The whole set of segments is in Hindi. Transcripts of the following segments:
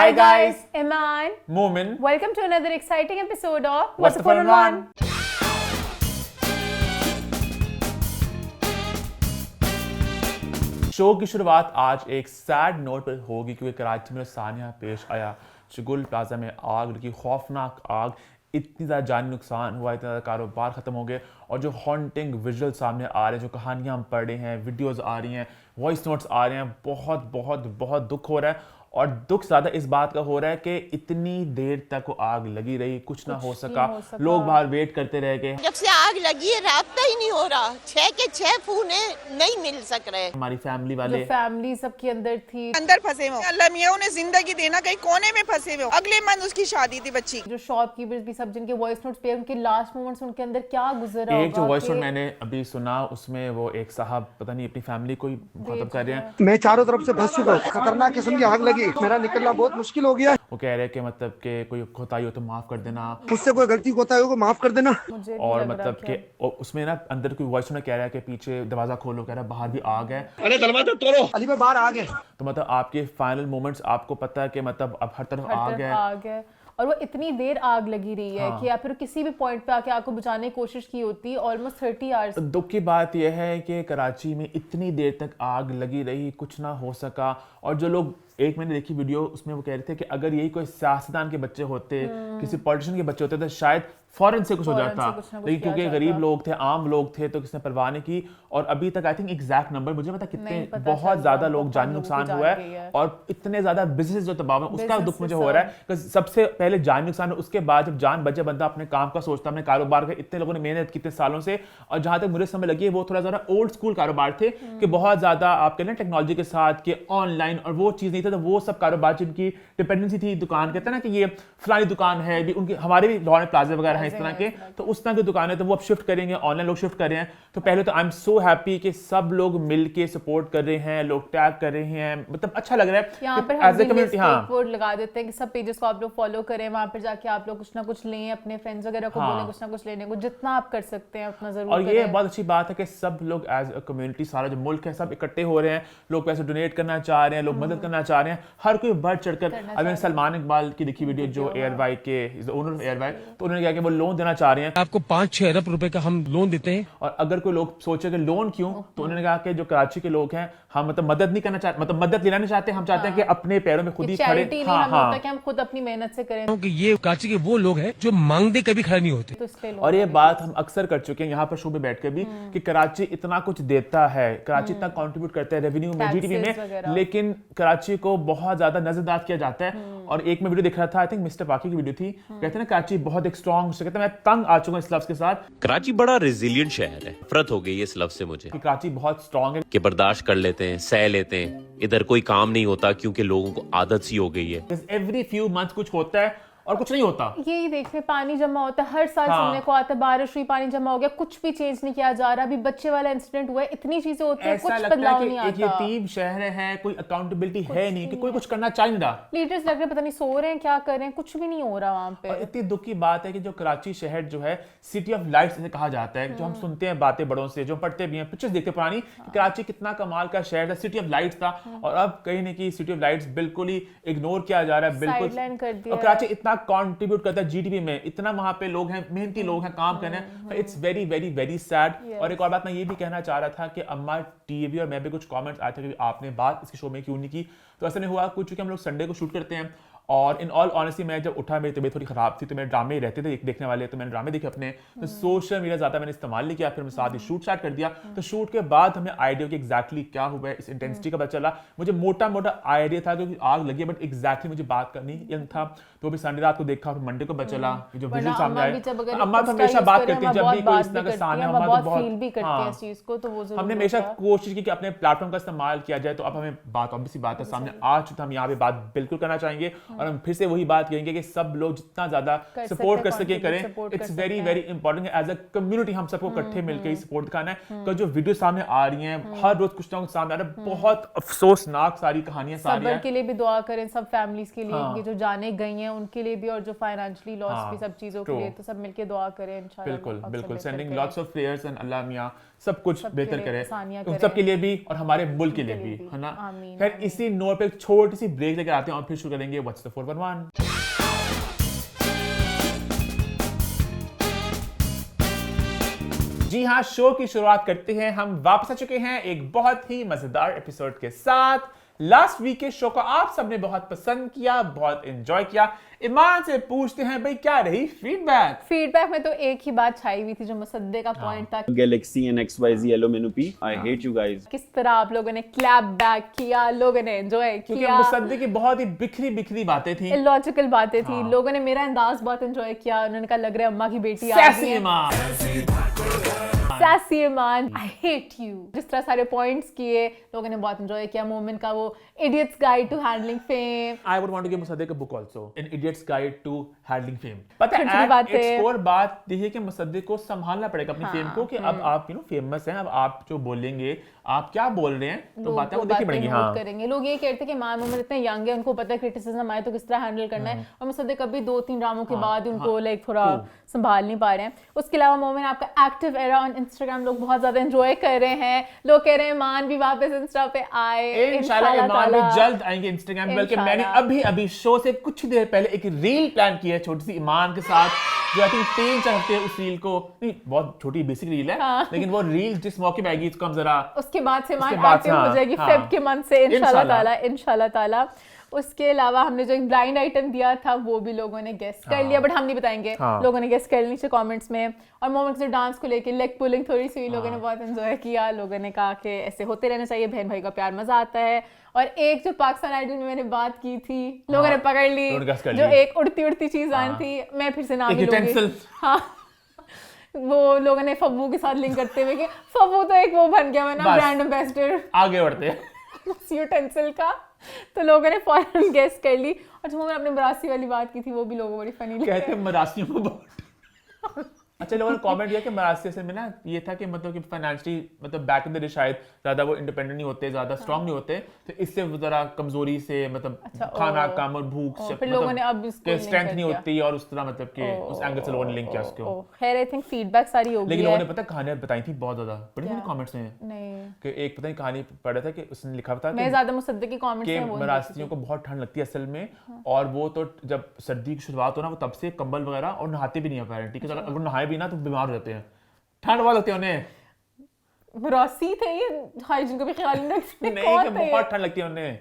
Hi guys, Iman. Momin. Welcome to another exciting episode of What's the Fun in One? Show की शुरुआत आज एक सैड नोट पर होगी क्योंकि कराची में सानिया पेश आया। शगुल प्लाजा में आग लगी, खौफनाक आग, इतनी ज़्यादा जानी नुकसान हुआ, इतना ज़्यादा कारोबार ख़त्म हो गए और जो हॉन्टिंग विजुअल सामने आ रहे हैं, जो कहानियाँ हम पढ़ रहे हैं, वीडियोस आ रही हैं, वॉइस नोट्स आ रहे हैं, बहुत बहुत बहुत दुख हो रहा है। और दुख ज़्यादा इस बात का हो रहा है कि इतनी देर तक वो आग लगी रही, कुछ ना हो सका, लोग बाहर वेट करते रह गए। जब से आग लगी है रास्ता ही नहीं हो रहा, 6 के 6 फोन नहीं मिल सक रहे। हमारी फैमिली वाले, फैमिली सबके अंदर थी, अंदर फंसे हुए। अल्लाह मियां उन्हें जिंदगी देना, कहीं कोने में फंसे हुए। अगले मंथ उसकी शादी थी बच्ची। जो शॉपकीपर्स भी सब जिनके वॉइस नोट्स पे उनके लास्ट मोमेंट्स उनके अंदर क्या गुजरा एक जो वॉइस नोट मैंने अभी सुना उसमें वो एक साहब पता नहीं अपनी फैमिली को मुखातब कर रहे हैं। मैं चारों तरफ से फंस चुका हूँ, खतरनाक किस्म की आग लगी, मेरा निकलना बहुत मुश्किल हो गया। वो कह रहे हैं कि मतलब कि कोई कोताही हो तो माफ कर देना, मुझसे कोई गलती कोताही हो तो माफ कर देना। और मतलब कि उसमें ना अंदर कोई वॉइस नोट कह रहा है कि पीछे दरवाजा खोलो, कह रहा है बाहर भी आग है, अरे दरवाजा तोड़ो, अली भाई बाहर आग है। तो मतलब आपके फाइनल मोमेंट्स आपको पता है कि मतलब अब हर तरफ आग है और वो इतनी देर आग लगी रही है कि या फिर किसी भी पॉइंट पे आके आपको बुझाने की कोशिश की होती ऑलमोस्ट 30 आवर्स। दुख की बात यह है कि कराची में इतनी देर तक आग लगी रही, कुछ ना हो सका। और जो लोग, एक मैंने देखी वीडियो, उसमें वो कह रहे थे कि अगर यही कोई सियासतदान के बच्चे होते, किसी पॉलिटिशियन के बच्चे होते तो शायद फौरन से कुछ हो जाता, लेकिन क्योंकि गरीब लोग थे, आम लोग थे, तो किसने परवाह नहीं की। और अभी तक आई थिंक एग्जैक्ट नंबर मुझे पता कितने, बहुत ज्यादा लोग जानी नुकसान हुआ है और इतने ज्यादा बिजनेस जो तबाह है उसका दुख मुझे हो रहा है। सबसे पहले जान नुकसान, उसके बाद जब जान बचे बंदा अपने काम का सोचता, अपने कारोबार का, इतने लोगों ने मेहनत की इतने सालों से। और जहां तक मुझे समय लगी वो थोड़ा ज्यादा ओल्ड स्कूल कारोबार थे कि बहुत ज्यादा आपके ना टेक्नोलॉजी के साथ कि ऑनलाइन और वो चीज नहीं था, तो वो सब कारोबार जिनकी डिपेंडेंसी थी दुकान, कहते हैं ना कि ये फलानी दुकान है, भी उनके हमारे भी लॉन प्लाजा वगैरह है इस तरह के, तो उस तरह की दुकान है, तो वो अब शिफ्ट करेंगे, ऑनलाइन लोग शिफ्ट कर रहे हैं। तो पहले तो आई एम सो हैप्पी कि सब लोग मिलके सपोर्ट कर रहे हैं, लोग टैग कर रहे हैं, मतलब अच्छा लग रहा है। यहाँ पर एज ए कम्युनिटी बोर्ड लगा देते हैं कि सब पेजेस को आप लोग फॉलो करें, वहां पर जाके आप लोग कुछ ना कुछ लें, अपने फ्रेंड्स वगैरह को बोलें कुछ ना कुछ लेने को, जितना आप कर सकते हैं अपना जरूर और ये बहुत अच्छी बात है कि सब लोग एज अ कम्युनिटी, सारा जो मुल्क है सब इकट्ठे हो रहे हैं, लोग पैसे डोनेट करना चाह रहे हैं, लोग मदद करना चाह रहे हैं, हर कोई बढ़ चढ़कर। अब मैंने सलमान इकबाल की देखी वीडियो, जो एयरवाई के ओनर ऑफ एयरवाई, तो उन्होंने कहा कि वो लोन देना चाह रहे हैं, आपको 5-6 अरब रुपए का हम लोन देते हैं। और अगर कोई लोग सोचे कि लोन क्यों, तो उन्होंने कहा कि जो कराची के लोग हैं, हम मतलब मदद नहीं करना चाहते, मतलब मदद लेना नहीं चाहते, हम चाहते हैं कि अपने पैरों में खुद ही खड़े, कि हम खुद अपनी मेहनत से करें, क्योंकि ये कराची के वो लोग हैं जो मांगते कभी खड़े नहीं होते। तो और ये बात हम अक्सर कर चुके हैं यहाँ पर शो में बैठ कर भी कि कराची इतना कुछ देता है, कराची इतना कंट्रीब्यूट करता है रेवेन्यू में, जीडीपी में, लेकिन कराची को बहुत ज्यादा नजरअंदाज किया जाता है। और एक मैं वीडियो देख रहा था, आई थिंक मिस्टर पाकी की वीडियो थी, कहते हैं ना कराची बहुत एक स्ट्रॉन्ग, कहते हैं मैं तंग आ चुका हूं इस लफ्ज के साथ। कराची बड़ा रेजिलिएंट शहर है, नफरत हो गई है इस लफ्ज से मुझे, कि कराची बहुत स्ट्रॉन्ग है, कि बर्दाश्त कर लेते हैं, सह लेते हैं, इधर कोई काम नहीं होता क्योंकि लोगों को आदत सी हो गई है। एवरी फ्यू मंथ कुछ होता है और कुछ नहीं होता। यही देखिए, पानी जमा होता है हर साल, सुनने को आता है बारिश हुई पानी जमा हो गया, कुछ भी चेंज नहीं किया जा रहा। अभी बच्चे वाला इंसिडेंट हुआ है, इतनी चीजें होती है, कुछ बदलाव नहीं आता। एक यतीम शहर है, कोई अकाउंटेबिलिटी है नहीं, कि कोई कुछ करना चाह नहीं रहा, लीडर्स लग रहे पता नहीं सो रहे हैं क्या कर रहे हैं, कुछ भी नहीं हो रहा वहां पे। और इतनी दुख की बात है कि जो कराची शहर जो है सिटी ऑफ लाइट्स से कहा जाता है, जो हम सुनते हैं बातें बड़ों से, जो पढ़ते भी हैं, पिक्चर्स देखते पुरानी, कराची कितना कमाल का शहर था, सिटी ऑफ लाइट्स था, और अब कहीं ना कहीं सिटी ऑफ लाइट्स बिल्कुल ही इग्नोर किया जा रहा है, बिल्कुल। और कराची इतना कॉन्ट्रीब्यूट करता है जीडीपी में, इतना वहां पे लोग हैं, मेहनती लोग हैं, काम कर रहे हैं, it's very very very sad. और एक और बात मैं ये भी कहना चाह रहा था कि अम्मा टीवी और मैं भी कुछ कमेंट्स आए थे कि आपने बात इसके शो में क्यों नहीं की, तो ऐसा नहीं हुआ कुछ, क्योंकि हम लोग संडे को शूट करते हैं। और इन ऑल ऑनेस्टी मैं जब उठा, मेरी तबीयत थोड़ी खराब थी, तो मेरे ड्रामे रहते थे देखने वाले, तो मैंने ड्रामे देखे अपने, तो सोशल मीडिया ज्यादा मैंने इस्तेमाल नहीं किया, फिर मैं साथ ही शूट स्टार्ट कर दिया। तो शूट के बाद हमें आइडिया कि एग्जैक्टली क्या हुआ है, इस इंटेंसिटी का पता चला। मुझे मोटा मोटा आइडिया था क्योंकि आग लगी, बट एग्जैक्टली मुझे बात करनी था, तो भी संडे रात को देखा, फिर मंडे को पता चला जो विजुअल सामने आए। अम्मा तो हमेशा बात करती हैं, जब भी कोई इस तरह का सामने, अम्मा तो बहुत फील भी करती हैं इस चीज को, तो वो हमने हमेशा कोशिश की कि अपने प्लेटफॉर्म का इस्तेमाल किया जाए। तो अब हमें बात, ऑब्वियसली बात है, सामने आ चुका, हम यहाँ पे बात बिल्कुल करना चाहेंगे, और हम फिर से वही बात कहेंगे कि सब लोग जितना ज्यादा सपोर्ट कर सके करें, it's very very important. As a community हम सबको इकट्ठे मिलकर सपोर्ट दिखाना है। जो वीडियो सामने आ रही हैं, हर रोज कुछ ना कुछ सामने आ रहा है, बहुत अफसोसनाक सारी कहानियां सारी हैं। सब के लिए भी दुआ करें, सब फैमिलीज के लिए, जो जाने गई हैं उनके लिए भी, और जो फाइनेंशियली लॉस भी सब चीजों के लिए, तो सब मिलकर दुआ करें इंशाल्लाह। बिल्कुल बिल्कुल, sending lots of prayers and अल्लाह मियां सब कुछ बेहतर करे, उन सब के लिए भी और हमारे मुल्क के लिए भी, है ना। खैर इसी नोट पे छोटी सी ब्रेक लेकर आते हैं और फिर शुरू करेंगे व्हाट्स द 411। जी हाँ, शो की शुरुआत करते हैं। हम वापस आ चुके हैं एक बहुत ही मजेदार एपिसोड के साथ। लास्ट वीक के शो को आप सबने बहुत पसंद किया, बहुत एंजॉय किया। ईमान से पूछते हैं भाई क्या रही फीडबैक में तो एक ही बात छाई हुई थी जो मुसद्दे का पॉइंट था। Galaxy and XYZ Hello Menupi, I hate you guys। किस तरह आप लोगों ने क्लैप बैक किया, लोगों ने एंजॉय क्योंकि किया, मुसद्दे की बहुत ही बिखरी बातें थी, इलॉजिकल बातें थी। लोगों ने मेरा अंदाज बहुत एंजॉय किया। उन्होंने कहा लग रहा है अम्मा की बेटी आ गई सैसी है। ईमान। Sassy Iman, I hate you। जिस तरह सारे पॉइंट्स किए, लोगों ने बहुत एंजॉय किया। मोमेंट का वो Idiot's Guide to Handling Fame। I would want to give मुसद्दे का book also, An Idiot's Guide to Handling Fame। पता छोटी है बातें। एक और बात देखिए कि मुसद्दे को संभालना पड़ेगा अपनी फेम को, कि अब आप फेमस हैं, अब आप जो बोलेंगे, आप क्या बोल रहे हैं, तो बातें वो देखनी पड़ेंगी। हाँ, करेंगे। लोग ये कहते हैं कि मान मोमेंट इतने यंग है, उनको पता है क्रिटिसिज्म आए तो किस तरह हैंडल करना है, और मुसद्दे कभी 2-3 ड्रामों के बाद उनको लाइक थोड़ा संभाल नहीं पा रहे हैं। उसके अलावा मोमेंट आपका एक्टिव एरा ऑन इंस्टाग्राम लोग बहुत ज्यादा एंजॉय कर रहे हैं। लोग कह रहे हैं ईमान भी वापस इंस्टा पे आए, इंशाल्लाह ईमान भी जल्द आएंगे इंस्टाग्राम। बल्कि मैंने अभी शो से कुछ देर पहले एक रील प्लान की है छोटी सी ईमान के साथ, जो आई थिंक 3-4 हफ्ते उस रील को, नहीं बहुत छोटी बेसिक रील है, लेकिन वो रील जिस मौके पे आएगी इसको हम जरा उसके बाद से ईमान एक्टिव हो जाएगी फेब के मंथ से इंशाल्लाह ताला। उसके अलावा हमने जो एक ब्लाइंड आइटम दिया था वो भी लोगों ने गेस कर लिया, बट हम नहीं बताएंगे। लोगों ने गेस कर नीचे कमेंट्स में। और मोमेंट्स जो डांस को लेके लेग पुलिंग थोड़ी सी लोगों ने बहुत एंजॉय किया। लोगों ने कहा कि ऐसे होते रहना चाहिए, बहन भाई का प्यार मजा आता है। और एक जो पाकिस्तान आइडल में मैंने बात की थी, लोगों ने पकड़ ली, जो एक उड़ती चीज आनी थी, मैं फिर से नाम ही लूंगी। हाँ, वो लोगों ने फब्बू के साथ लिंक करते हुए कि फब्बू तो एक वो बन गया ना ब्रांड एम्बेसडर, आगे बढ़ते हैं यूटेंसिल का। तो लोगों ने फौरन गेस कर ली। और जो मैंने अपने मरासी वाली बात की थी वो भी लोगों को बड़ी फनी लगी। कहते हैं मरासियों को बहुत अच्छा, लोगों ने कमेंट किया कि मरासी असल में ना ये था कि मतलब कि फाइनेंशियली मतलब बैक इन द डे शायद ज्यादा वो इंडिपेंडेंट नहीं होते, ज्यादा स्ट्रांग नहीं होते, तो इससे वो जरा कमजोरी से मतलब खाना कम और भूख से लोगों ने अब स्ट्रेंथ नहीं होती, और उस तरह मतलब कि उस एंगल से लोगों ने लिंक किया उसको। खैर आई थिंक फीडबैक सारी हो गई है। लेकिन लोगों ने पता कहानियां बताई थी बहुत ज्यादा, बड़ी बड़ी कमेंट्स में नहीं कि एक पता नहीं कहानी पढ़ रहा था कि उसने लिखा था मैं ज्यादा मुसद्दे की कमेंट्स कि में वो मरासियों को बहुत ठंड लगती है असल में, और वो तो जब सर्दी की शुरुआत हो ना वो तब से कंबल वगैरह और नहाते भी नहीं है अपेरेंटली, ठीक है, अगर नहाए भी ना तो बीमार हो जाते हैं, ठंड बहुत लगती है उन्हें। मरासी थे ये, हाइजीन को भी ख्याल नहीं रखते। नहीं कि बहुत ठंड लगती है उन्हें।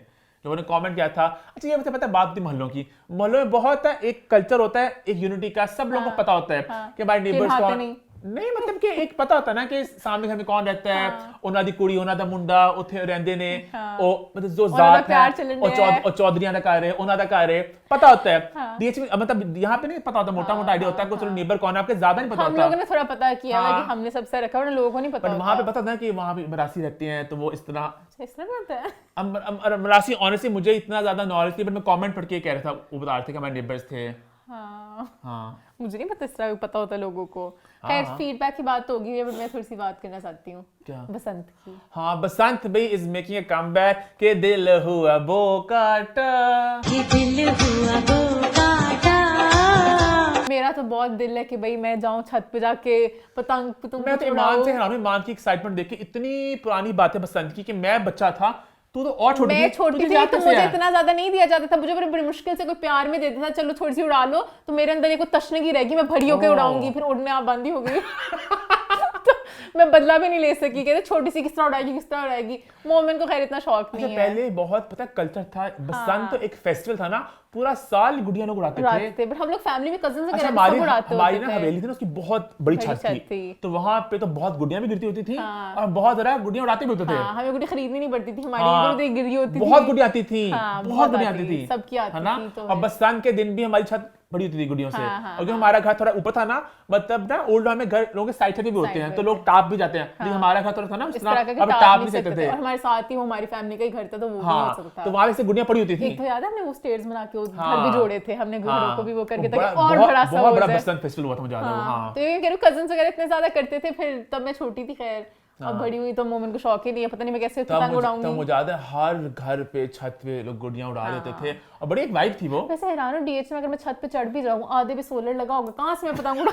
लोगों ने कमेंट किया था। अच्छा ये पता है बात थी मोहल्लों की, मोहल्लों में बहुत एक कल्चर होता है एक यूनिटी का, सब लोगों को पता होता है कि भाई नेबर्स को नहीं मतलब कि एक पता होता ना कि सामने घर में कौन रहता है, उन्हां दी कुड़ी उन्हां दा मुंडा उत्थे रहंदे ने, ओ मतलब जो जात है और चौधरियां दा घर है उन्हां दा घर है, पता होता है। बीच में मतलब यहाँ पे नहीं पता होता, मोटा मोटा आइडिया होता है कि चलो नेबर कौन है, आपके ज्यादा नहीं पता होता। हम लोगों ने थोड़ा पता किया है कि हमने सबसे रखा है, लोगों को नहीं पता होता। वहां पे पता था कि वहां पे मरासी रहते हैं, तो वो इस तरह होता है। मरासी ऑनेस्टली मुझे इतना ज्यादा नॉलेज थी, बट मैं कमेंट पढ़ के कह रहा था, वो बता रहे थे कि हमारे नेबर्स थे। हाँ, मुझे नहीं पता इस तरह पता होता लोगों को। खैर फीडबैक की बात तो होगी है, बट मैं थोड़ी सी बात करना चाहती हूँ बसंत की। हाँ, बसंत भाई इज मेकिंग अ कमबैक के दिल हुआ बोकाटा, मेरा तो बहुत दिल है कि भाई मैं जाऊं छत पे जाके पतंग मैं तो ईमान से हैरान हूं, ईमान की एक्साइटमेंट देख के, इतनी पुरानी बात है बसंत की कि मैं बच्चा था, तू तो और छोटी थी, तो मुझे इतना ज्यादा नहीं दिया जाता था, मुझे बड़ी मुश्किल से कोई प्यार में देता था, चलो थोड़ी सी उड़ा लो, तो मेरे अंदर एक तशनगी रहेगी, मैं भरी होकर उड़ाऊंगी, फिर उड़ने आप बंदी हो गई। तो मैं बदला भी नहीं ले सकी, कहते छोटी सी किस तरह उड़ाएगी। मोमेंट को खैर इतना शौक नहीं है। पहले बहुत पता कल्चर था, बसंत तो एक फेस्टिवल था ना, पूरा साल गुड़िया लोग उड़ाते थे। बट हम लोग फैमिली में कजिन से हमारी ना हवेली थी ना, उसकी बहुत बड़ी छत थी, तो वहां पे तो बहुत गुड़िया भी गिरती होती थी, और बहुत ज्यादा गुड़िया उड़ाते भी होते थे। हमें गुड़िया खरीदनी नहीं पड़ती थी, हमारी गिरी होती थी, बहुत गुड़िया आती थी, बहुत गुड़िया आती थी, सबकी आती थी। और बसंत के दिन भी हमारी छत बड़ी होती थी गुड़ियों से, और क्योंकि हमारा घर थोड़ा ऊपर था ना, मतलब ना ओल्ड में घर लोगों के साइड छत भी होते हैं, तो लोग टाप भी जाते हैं, लेकिन हमारा घर थोड़ा था ना उस तरह, अब टाप नहीं सकते थे। और हमारे साथ ही वो हमारी फैमिली का ही घर था, तो वो नहीं हो सकता, तो वहां से गुड़िया पड़ी होती थी। एक तो याद है हमने वो स्टेयर्स बना के घर भी जोड़े थे, हमने घरों को भी वो करके ताकि और बड़ा सा बहुत बड़ा बसंत फेस्टिवल हुआ था मुझे याद है। हां, तो ये कह रही हूं कजिन्स वगैरह इतने ज्यादा करते थे, फिर तब मैं छोटी थी, खैर अब बड़ी हुई तो मोमेंट को शौक ही नहीं है, पता नहीं मैं कैसे पतंग उड़ाऊंगी। तो मुझे याद है हर घर पे छत पे लोग गुड़ियां उड़ा देते थे, और बड़ी एक वाइब थी वो। वैसे हैरान हूं डीएच में अगर मैं छत पे चढ़ भी जाऊं, आधे भी सोलर लगा होगा, कहां से मैं पतंग उड़ा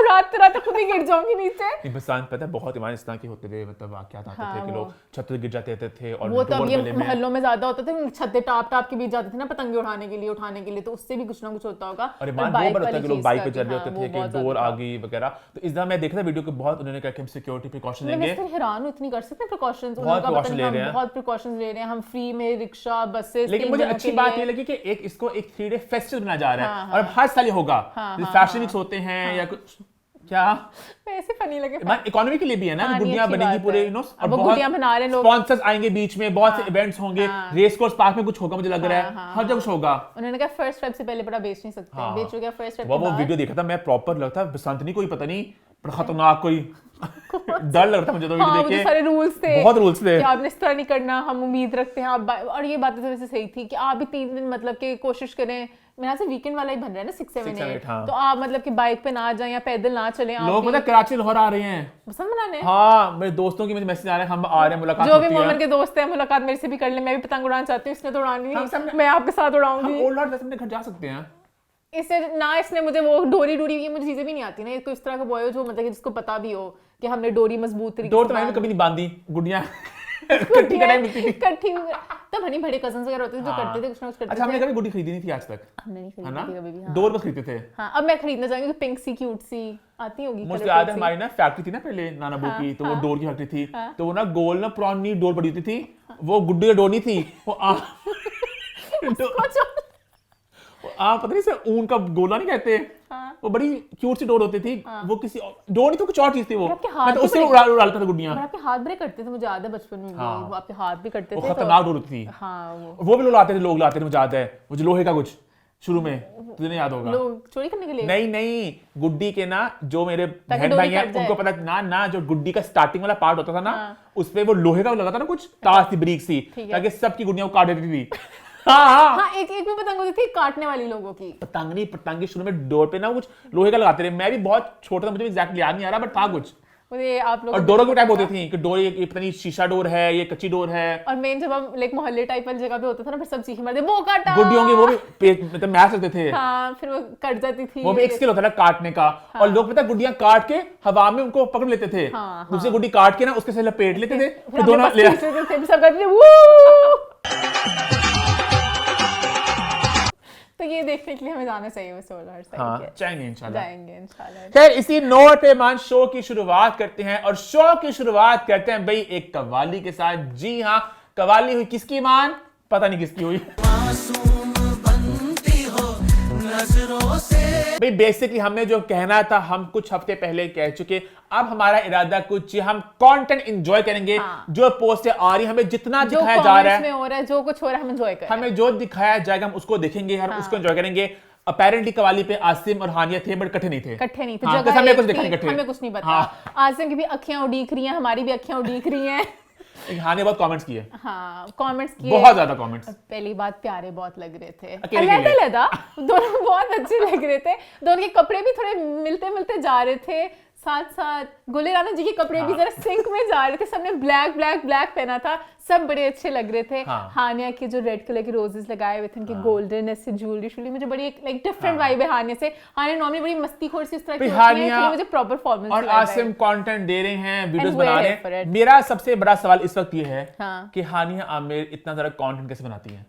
रात रात खुद ही गिर जाऊंगी नीचे। बरसात पता है बहुत ईमान इस तरह के होते थे, मतलब वाकयात आते थे कि लोग छत से गिर जाते थे और वो तो अब ये डोर मोहल्लों में ज्यादा होता था, छतें टाप के बीच जाते थे ना पतंगे उठाने के लिए, तो उससे भी कुछ ना कुछ होता होगा। और ईमान वो बड़ा होता है कि लोग बाइक पे चल रहे होते थे कि डोर आ गई वगैरह। तो इस दफा मैं देख रहा वीडियो के बहुत उन्होंने कहा कि हम सिक्योरिटी प्रिकॉशन लेंगे। मैं हैरान हूं इतनी कर सकते हैं प्रिकॉशंस, बहुत प्रिकॉशन ले रहे हैं, बहुत प्रिकॉशंस ले रहे हैं हम, फ्री में रिक्शा बसेस। लेकिन मुझे अच्छी बात ये लगी कि एक इसको एक 3 डे फेस्टिवल बनाया जा रहा है और हर साल ये होगा। फैशन वीक्स होते हैं या कुछ क्या ऐसे फनी लगे, इकोनॉमी के लिए भी है ना, गुड्डियां बनेंगी पूरे यू नो, और बहुत गुड्डियां बना रहे हैं लोग, स्पॉन्सर्स आएंगे बीच में, बहुत से इवेंट्स होंगे, रेस कोर्स पार्क में कुछ होगा मुझे लग रहा है, हर जगह कुछ होगा। उन्होंने कहा फर्स्ट फेब से पहले बड़ा बेच नहीं सकते, बेच चुके हैं फर्स्ट फेब के बाद। वो वीडियो देखा था मैं, प्रॉपर लगता बसंत नहीं कोई पता नहीं पर खतरनाक कोई डर लगता मुझे तो वीडियो देख के। सारे रूल्स थे, बहुत रूल्स थे कि आपने इस तरह नहीं करना, हम उम्मीद रखते हैं आप, और ये बातें तो वैसे सही थी कि आप भी 3 दिन मतलब कि कोशिश करें, मेरा से वीकेंड वाला ही बन रहा है ना 6-7-8, तो आप मतलब कि बाइक पे ना जाएं या पैदल ना चलें। लोग मतलब कराची लाहौर आ रहे हैं बसंत मनाने। हाँ मेरे दोस्तों की मुझे मैसेज आ रहे हैं हम आ रहे हैं, मुलाकात जो भी मोमेंट के दोस्त हैं मुलाकात मेरे से भी कर ले, मैं भी पतंग उड़ाना चाहती हूँ, इसने तो उड़ानी नहीं, मैं आपके साथ उड़ाऊंगी। हम ओल्ड लॉर्ड वैसे अपने घर जा सकते हैं इससे ना, इसने मुझे वो डोरी ये मुझे चीजें भी नहीं आती ना, ये तो इस तरह का बॉय हो जो मतलब कि जिसको पता भी हो कि हमने डोरी मजबूत तरीके से, डोर तो मैंने कभी नहीं बांधी, गुड़ियां इकट्ठी तब हनी बड़े कजन्स वगैरह होते थे जो करते थे कुछ ना कुछ करते। अच्छा हमने कभी गुड़ी खरीदी नहीं थी आज तक, हमने नहीं है ना, खरीदी कभी भी। हाँ। डोर बस खरीदते थे। हाँ अब मैं खरीदना चाहूंगी, पिंक सी क्यूट सी आती होगी। मुझे याद है हमारी ना फैक्ट्री थी ना पहले नानाबू की, तो वो डोर की फैक्ट्री थी, तो वो ना गोल ना पुरानी डोर पड़ी होती थी, वो गुड्डी की डोर नहीं थी, वो पता नहीं से ऊन का गोला नहीं कहते, वो बड़ी क्यूट सी डोर होती थी, वो किसी डोर नहीं तो कुछ और चीज थी, वो मैं तो उससे उड़ाता था गुड्डियां। आपके हाथ बड़े करते थे, मुझे याद है बचपन में वो आपके हाथ भी करते थे, खतरनाक डोर होती थी। हाँ वो भी लोग लाते थे मुझे याद है, वो जो लोहे का कुछ शुरू में, तुझे नहीं याद होगा, लोग चोरी करने के लिए। नहीं गुड्डी के ना जो मेरे बहन भाई हैं उनको पता ना जो गुड्डी का स्टार्टिंग वाला पार्ट होता था ना, उसपे वो लोहे का लगा था ना कुछ तार थी बरीक सी, ताकि सबकी गुड्डियां काट देती थी। हाँ एक भी पतंग होती थी काटने वाली लोगों की। पतंग शुरू में डोर पे ना कुछ लोहे का लगाते थे, मैं भी बहुत छोटा था, मुझे एग्जैक्टली याद नहीं आ रहा, बट था कुछ। मुझे आप लोग और डोरों के टाइप होते थे कि डोर ये पता नहीं शीशा डोर है, ये कच्ची डोर है। और मेन जब हम लाइक मोहल्ले टाइप वाली जगह पे होता था ना, फिर सब चीखें मारते वो काटा, गुड्डियों की वो भी मतलब मैच होते थे। हाँ फिर वो कट जाती थी, वो भी एक स्किल होता था काटने का। और लोग पता गुड्डियां काट के हवा में उनको पकड़ लेते थे, दूसरी गुड्डी काट के ना उसके से लपेट लेते थे, फिर दोनों ले सब करते थे। तो ये देखने के लिए हमें जाना चाहिए वैसे ओलहर साइड। हाँ, जाएंगे इंशाल्लाह। खैर इसी नोट पे मान शो की शुरुआत करते हैं, और शो की शुरुआत करते हैं भाई एक कव्वाली के साथ। जी हाँ, कव्वाली हुई किसकी मान, पता नहीं किसकी हुई भाई। बेसिकली हमें जो कहना था हम कुछ हफ्ते पहले कह चुके, अब हमारा इरादा कुछ, हम कंटेंट एंजॉय करेंगे। जो पोस्टें आ रही हमें जितना दिखाया जा रहा है, जो कुछ हो रहा है हम एंजॉय करेंगे, हमें जो दिखाया जाएगा हम उसको देखेंगे, हम उसको एंजॉय करेंगे। अपेरेंटली कवाली पे आसिम और हानिया थे बट इकट्ठे नहीं थे, जगह हमें कुछ दिखा नहीं इकट्ठे, हमें कुछ नहीं पता। आसिम की भी अखियां उड़ीक रही हैं, हमारी भी अखियां उड़ीक रही हैं। हानिया बहुत कमेंट्स किए, हाँ कमेंट्स किए, बहुत ज्यादा कमेंट्स। पहली बात प्यारे बहुत लग रहे थे, अलग दोनों बहुत अच्छे लग रहे थे, दोनों के कपड़े भी थोड़े मिलते मिलते जा रहे थे, साथ साथ गुले राना जी के कपड़े भी जरा सिंक में जा रहे थे, सबने ब्लैक ब्लैक ब्लैक पहना था, सब बड़े अच्छे लग रहे थे। हानिया के जो रेड कलर के रोजेस लगाए हुए थे, उनके गोल्डन ऐसे ज्वेलरी मुझे बड़ी एक लाइक डिफरेंट वाइब है हानिया से। हानिया नॉर्मली बड़ी मस्तीखोर सी इस तरह की होती है, मुझे प्रॉपर परफॉर्मेंस और आसिम कंटेंट दे रहे हैं, वीडियोस बना रहे हैं। मेरा सबसे बड़ा सवाल इस वक्त ये है कि हानिया आमिर इतना सारा कंटेंट कैसे बनाती है,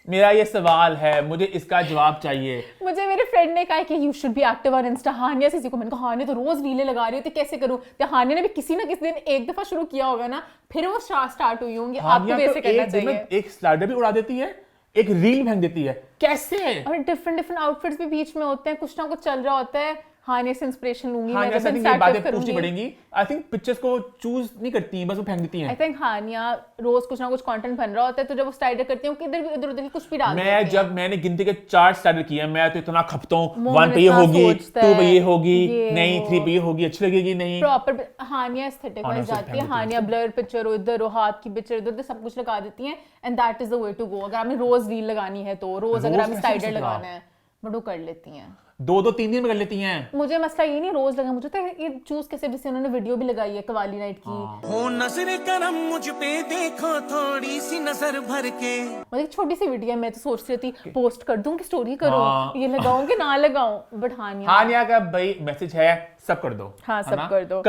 मेरा ये सवाल है, मुझे इसका जवाब चाहिए। मुझे मेरे फ्रेंड ने कहा कि you should be active on Insta. Hania से को मैंने कहा हानिया तो रोज रीलें लगा रही है, तो कैसे करूं? तो हानिया ने भी किसी ना किसी दिन एक दफा शुरू किया होगा ना, फिर वो स्टार्ट हुई होंगी। आपको वैसे करना चाहिए। एक स्लाइडर भी उड़ा देती है, एक रील फेंक देती है, कैसे? और डिफरेंट आउटफिट्स भी बीच में होते हैं, कुछ ना कुछ चल रहा होता है। हानिया से इंस्पिरेशन लूंगी, हानिया से ये बातें पूछनी पड़ेंगी। आई थिंक पिक्चर्स को चूज नहीं करती हैं, बस वो फेंक देती हैं। आई थिंक हानिया रोज कुछ ना कुछ कंटेंट बन रहा होता है, तो जब वो स्लाइडर करती हैं, इधर भी उधर कुछ भी डाल देती हैं। जब मैंने गिनती के 4 स्लाइडर किए, मैं तो इतना खपता हूं, 1 पे ये होगी, 2 पे ये होगी, नहीं 3 पे ये होगी, अच्छी लगेगी नहीं। प्रॉपर हानिया एस्थेटिक वाइज जाती है। हानिया ब्लर पिक्चर हो, इधर हो, हाथ की पिक्चर इधर सब कुछ लगा देती हैं, and that is the way to go. अगर हमें रोज रील लगानी है तो रोज, अगर हमें स्लाइडर लगाना है बट वो कर लेती हैं। 2-2 3 में कर लेती हैं। मुझे मसला ये नहीं रोज लगा, मुझे तो ये चूज कैसे, जैसे उन्होंने वीडियो भी लगाई है कवाली नाइट की। हो नजर करम मुझ पे देखो थोड़ी सी नजर भर के, मतलब छोटी सी वीडियो है, मैं तो सोच रही थी पोस्ट कर दूं कि स्टोरी करूं, ये लगाऊं कि ना लगाऊं, बट हानिया का भाई मैसेज है सब कर दो। हाँ, सब कर दो,